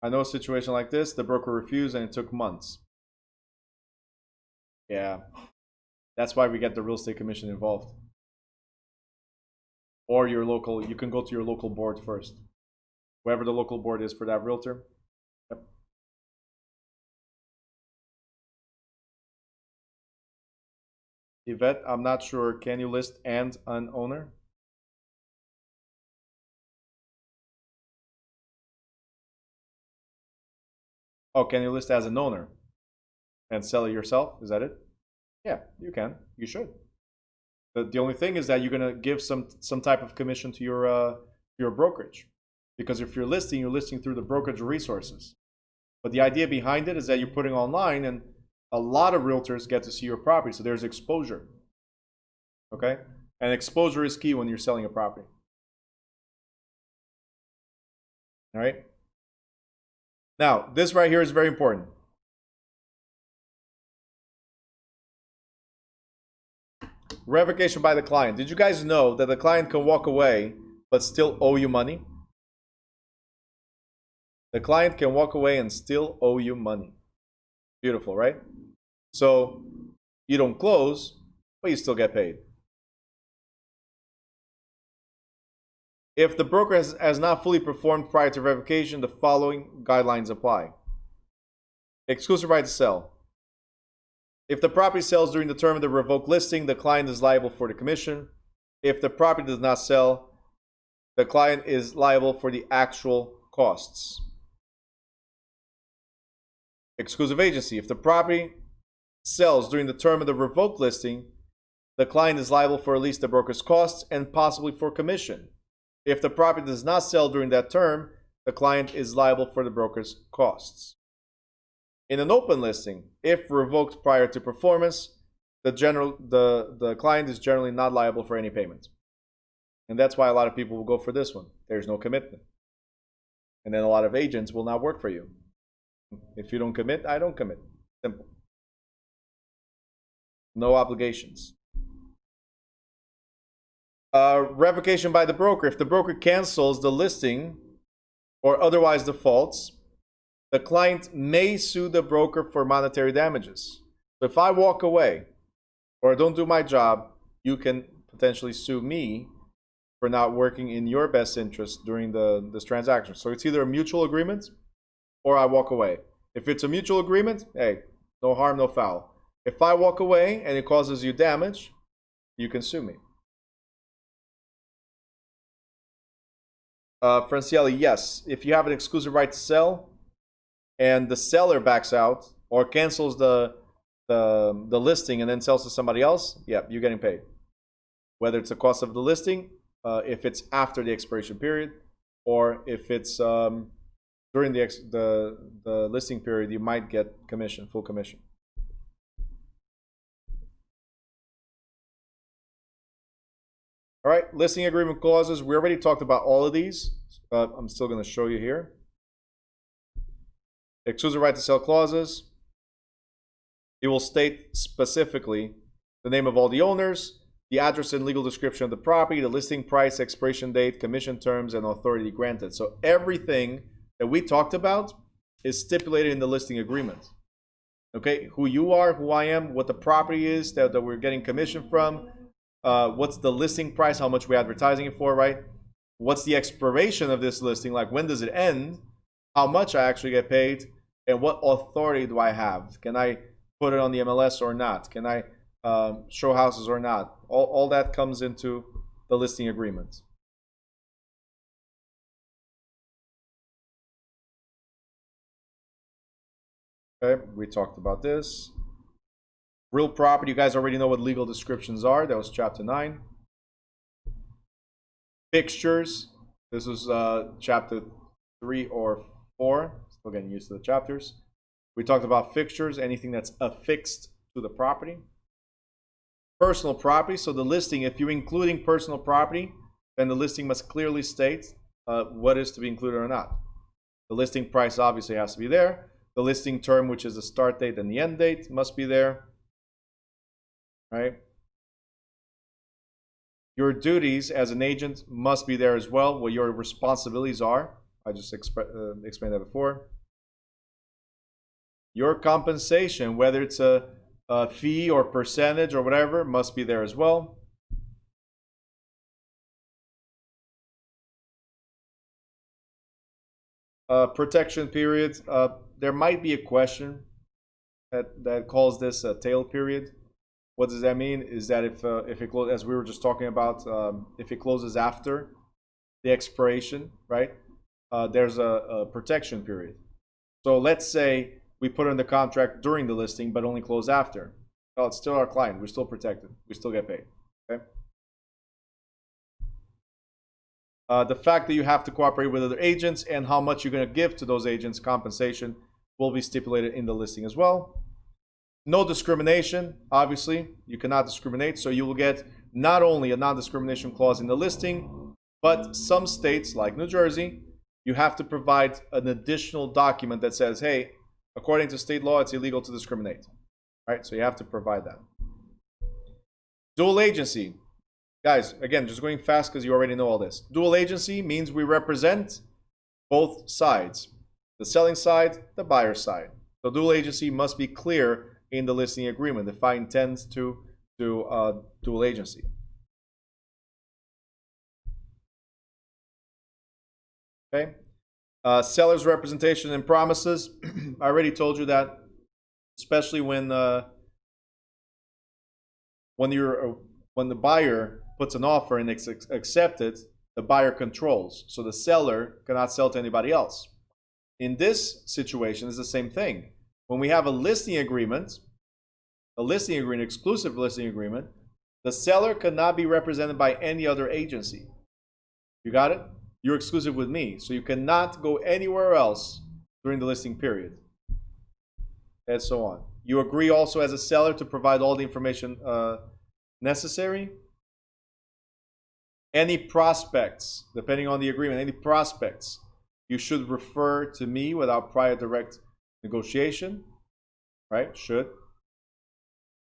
I know a situation like this. The broker refused, and it took months. Yeah, that's why we get the real estate commission involved. Or your local, you can go to your local board first. Whoever the local board is for that realtor. Yep. Yvette, I'm not sure. Can you list and an owner? Oh, can you list as an owner and sell it yourself? Is that it? Yeah, you can. You should. The only thing is that you're gonna give some type of commission to your brokerage, because if you're listing through the brokerage resources. But the idea behind it is that you're putting online, and a lot of realtors get to see your property, so there's exposure. Okay, and exposure is key when you're selling a property. All right. Now, this right here is very important. Revocation by the client. Did you guys know that the client can walk away but still owe you money? The client can walk away and still owe you money. Beautiful, right? So you don't close, but you still get paid. If the broker has not fully performed prior to revocation, the following guidelines apply. Exclusive right to sell. If the property sells during the term of the revoked listing, the client is liable for the commission. If the property does not sell, the client is liable for the actual costs. Exclusive agency. If the property sells during the term of the revoked listing, the client is liable for at least the broker's costs and possibly for commission. If the property does not sell during that term, the client is liable for the broker's costs. In an open listing, if revoked prior to performance, the client is generally not liable for any payment. And that's why a lot of people will go for this one. There's no commitment. And then a lot of agents will not work for you. If you don't commit, I don't commit. Simple. No obligations. Revocation by the broker. If the broker cancels the listing or otherwise defaults, the client may sue the broker for monetary damages. So if I walk away or don't do my job, you can potentially sue me for not working in your best interest during this transaction. So it's either a mutual agreement or I walk away. If it's a mutual agreement, hey, No harm, no foul. If I walk away and it causes you damage, you can sue me. Francielli, yes. If you have an exclusive right to sell and the seller backs out or cancels the listing and then sells to somebody else, yeah, you're getting paid. Whether it's the cost of the listing, if it's after the expiration period, or if it's during the listing period, you might get commission, full commission. All right, listing agreement clauses. We already talked about all of these. I'm still going to show you here. Exclusive right to sell clauses. It will state specifically the name of all the owners, the address and legal description of the property, the listing price, expiration date, commission terms, and authority granted. So everything that we talked about is stipulated in the listing agreement. Okay, who you are, who I am, what the property is that we're getting commission from, what's the listing price, how much we're advertising it for, right? What's the expiration of this listing, like when does it end, how much I actually get paid, and what authority do I have? Can I put it on the MLS or not? Can I show houses or not? All that comes into the listing agreement. Okay, we talked about this. Real property, you guys already know what legal descriptions are. That was chapter 9. Fixtures, this was chapter 3 or 4. Still getting used to the chapters. We talked about fixtures, anything that's affixed to the property. Personal property, so the listing, if you're including personal property, then the listing must clearly state what is to be included or not. The listing price obviously has to be there. The listing term, which is the start date and the end date, must be there. Right? Your duties as an agent must be there as well, what your responsibilities are. I just explained that before. Your compensation, whether it's a fee or percentage or whatever, must be there as well. Protection period. There might be a question that calls this a tail period. What does that mean? Is that if it closes, as we were just talking about, if it closes after the expiration, right? There's a protection period. So let's say we put in the contract during the listing, but only close after. Well, it's still our client. We're still protected. We still get paid. Okay. The fact that you have to cooperate with other agents and how much you're going to give to those agents, compensation, will be stipulated in the listing as well. No discrimination, obviously, you cannot discriminate, so you will get not only a non-discrimination clause in the listing, but some states, like New Jersey, you have to provide an additional document that says, hey, according to state law, it's illegal to discriminate. Right? So you have to provide that. Dual agency. Guys, again, just going fast because you already know all this. Dual agency means we represent both sides, the selling side, the buyer side. So dual agency must be clear in the listing agreement if I intend to do dual agency. Okay. Seller's representation and promises. I already told you that, especially when the buyer puts an offer and it's accepted, the buyer controls. So the seller cannot sell to anybody else. In this situation, it's the same thing. When we have a listing agreement, exclusive listing agreement, the seller cannot be represented by any other agency. You got it? You're exclusive with me, so you cannot go anywhere else during the listing period, and so on. You agree also as a seller to provide all the information necessary. Any prospects, depending on the agreement, any prospects, you should refer to me without prior direct negotiation, right? Should.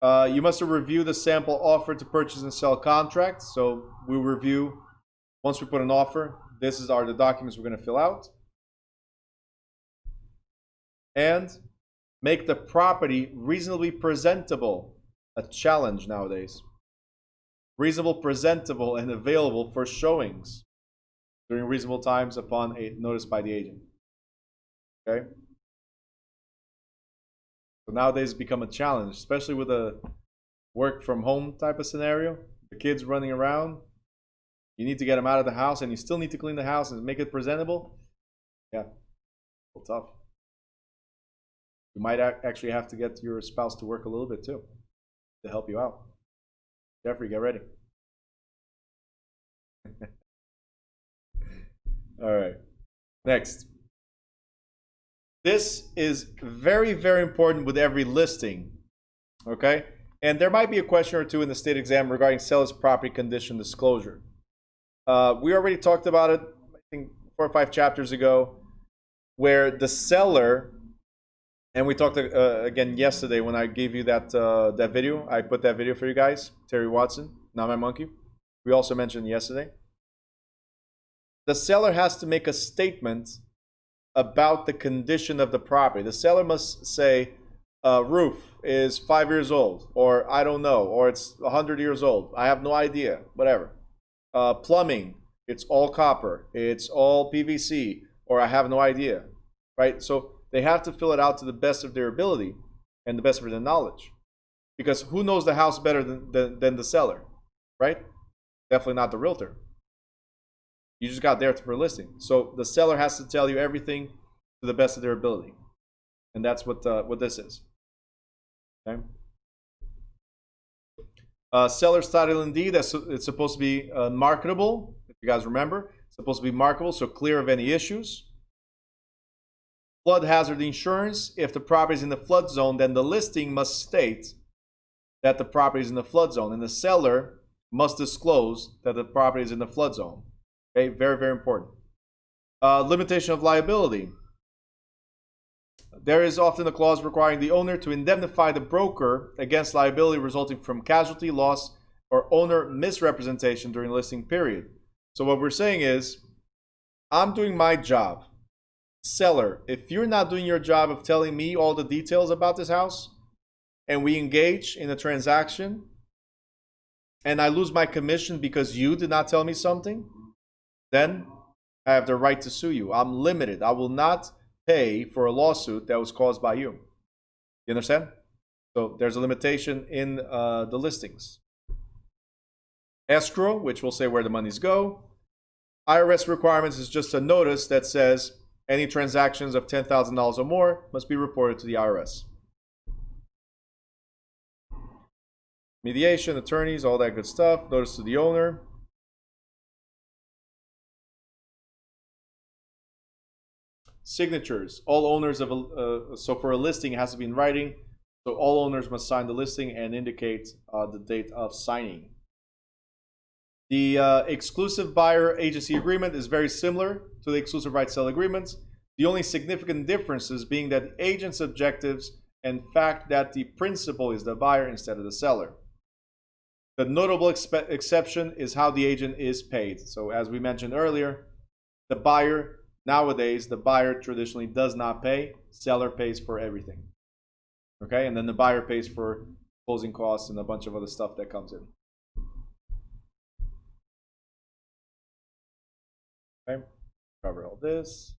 You must review the sample offer to purchase and sell contract. So we review, once we put an offer, this are the documents we're going to fill out. And make the property reasonably presentable. A challenge nowadays. Reasonable, presentable, and available for showings during reasonable times upon a notice by the agent. Okay? So nowadays it's become a challenge, especially with a work from home type of scenario. The kids running around, you need to get them out of the house, and you still need to clean the house and make it presentable. Yeah, a little tough. You might actually have to get your spouse to work a little bit too to help you out. Jeffrey, get ready. All right. Next. This is very, very important with every listing. Okay? And there might be a question or two in the state exam regarding seller's property condition disclosure. We already talked about it, I think 4 or 5 chapters ago, where the seller, and we talked again yesterday when I gave you that that video. I put that video for you guys. Terry Watson, Not My Monkey. We also mentioned yesterday. The seller has to make a statement about the condition of the property. The seller must say, roof is 5 years old, or I don't know, or it's 100 years old. I have no idea, whatever. Plumbing, it's all copper, it's all PVC, or I have no idea, right? So they have to fill it out to the best of their ability and the best of their knowledge. Because who knows the house better than the seller, right? Definitely not the realtor. You just got there for listing. So the seller has to tell you everything to the best of their ability. And that's what this is. Okay. Seller's title and deed, it's supposed to be marketable, if you guys remember. It's supposed to be marketable, so clear of any issues. Flood hazard insurance, if the property is in the flood zone, then the listing must state that the property is in the flood zone, and the seller must disclose that the property is in the flood zone. Okay, very, very important. Limitation of liability. There is often a clause requiring the owner to indemnify the broker against liability resulting from casualty, loss, or owner misrepresentation during the listing period. So what we're saying is, I'm doing my job. Seller, if you're not doing your job of telling me all the details about this house, and we engage in a transaction, and I lose my commission because you did not tell me something, then I have the right to sue you. I'm limited. I will not pay for a lawsuit that was caused by you. You understand? So there's a limitation in the listings. Escrow, which will say where the monies go. IRS requirements is just a notice that says any transactions of $10,000 or more must be reported to the IRS. Mediation, attorneys, all that good stuff. Notice to the owner. Signatures. All owners of so for a listing, it has to be in writing. So all owners must sign the listing and indicate the date of signing. The exclusive buyer agency agreement is very similar to the exclusive right sale agreements. The only significant differences being that the agent's objectives and fact that the principal is the buyer instead of the seller. The notable exception is how the agent is paid. So as we mentioned earlier, the buyer, nowadays, the buyer traditionally does not pay. Seller pays for everything. Okay, and then the buyer pays for closing costs and a bunch of other stuff that comes in. Okay, cover all this.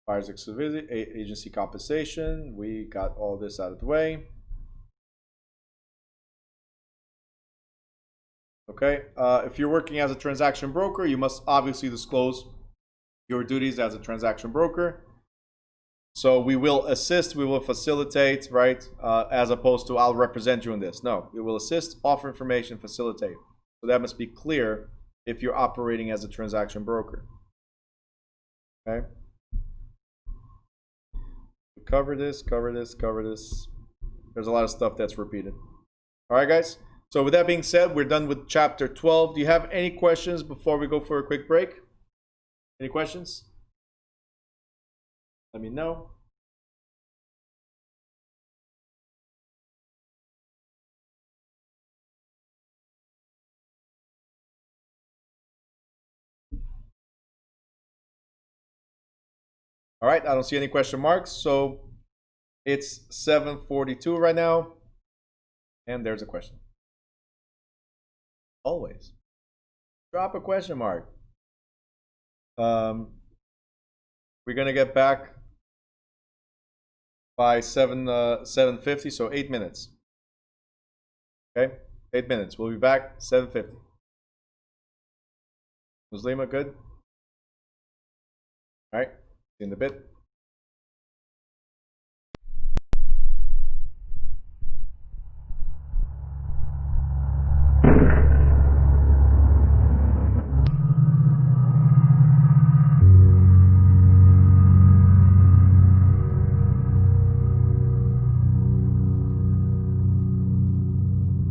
Buyer's exclusivity, agency compensation. We got all this out of the way. Okay, if you're working as a transaction broker, you must obviously disclose your duties as a transaction broker. So we will assist, we will facilitate, right? As opposed to I'll represent you in this. No, we will assist, offer information, facilitate. So that must be clear if you're operating as a transaction broker. Okay. Cover this, cover this, cover this. There's a lot of stuff that's repeated. All right, guys. So with that being said, we're done with chapter 12. Do you have any questions before we go for a quick break? Any questions? Let me know. All right, I don't see any question marks. So it's 7:42 right now. And there's a question. Always. Drop a question mark. We're going to get back by 7:50, so 8 minutes. Okay, 8 minutes. We'll be back 7:50. Muslima, good? All right, see you in a bit.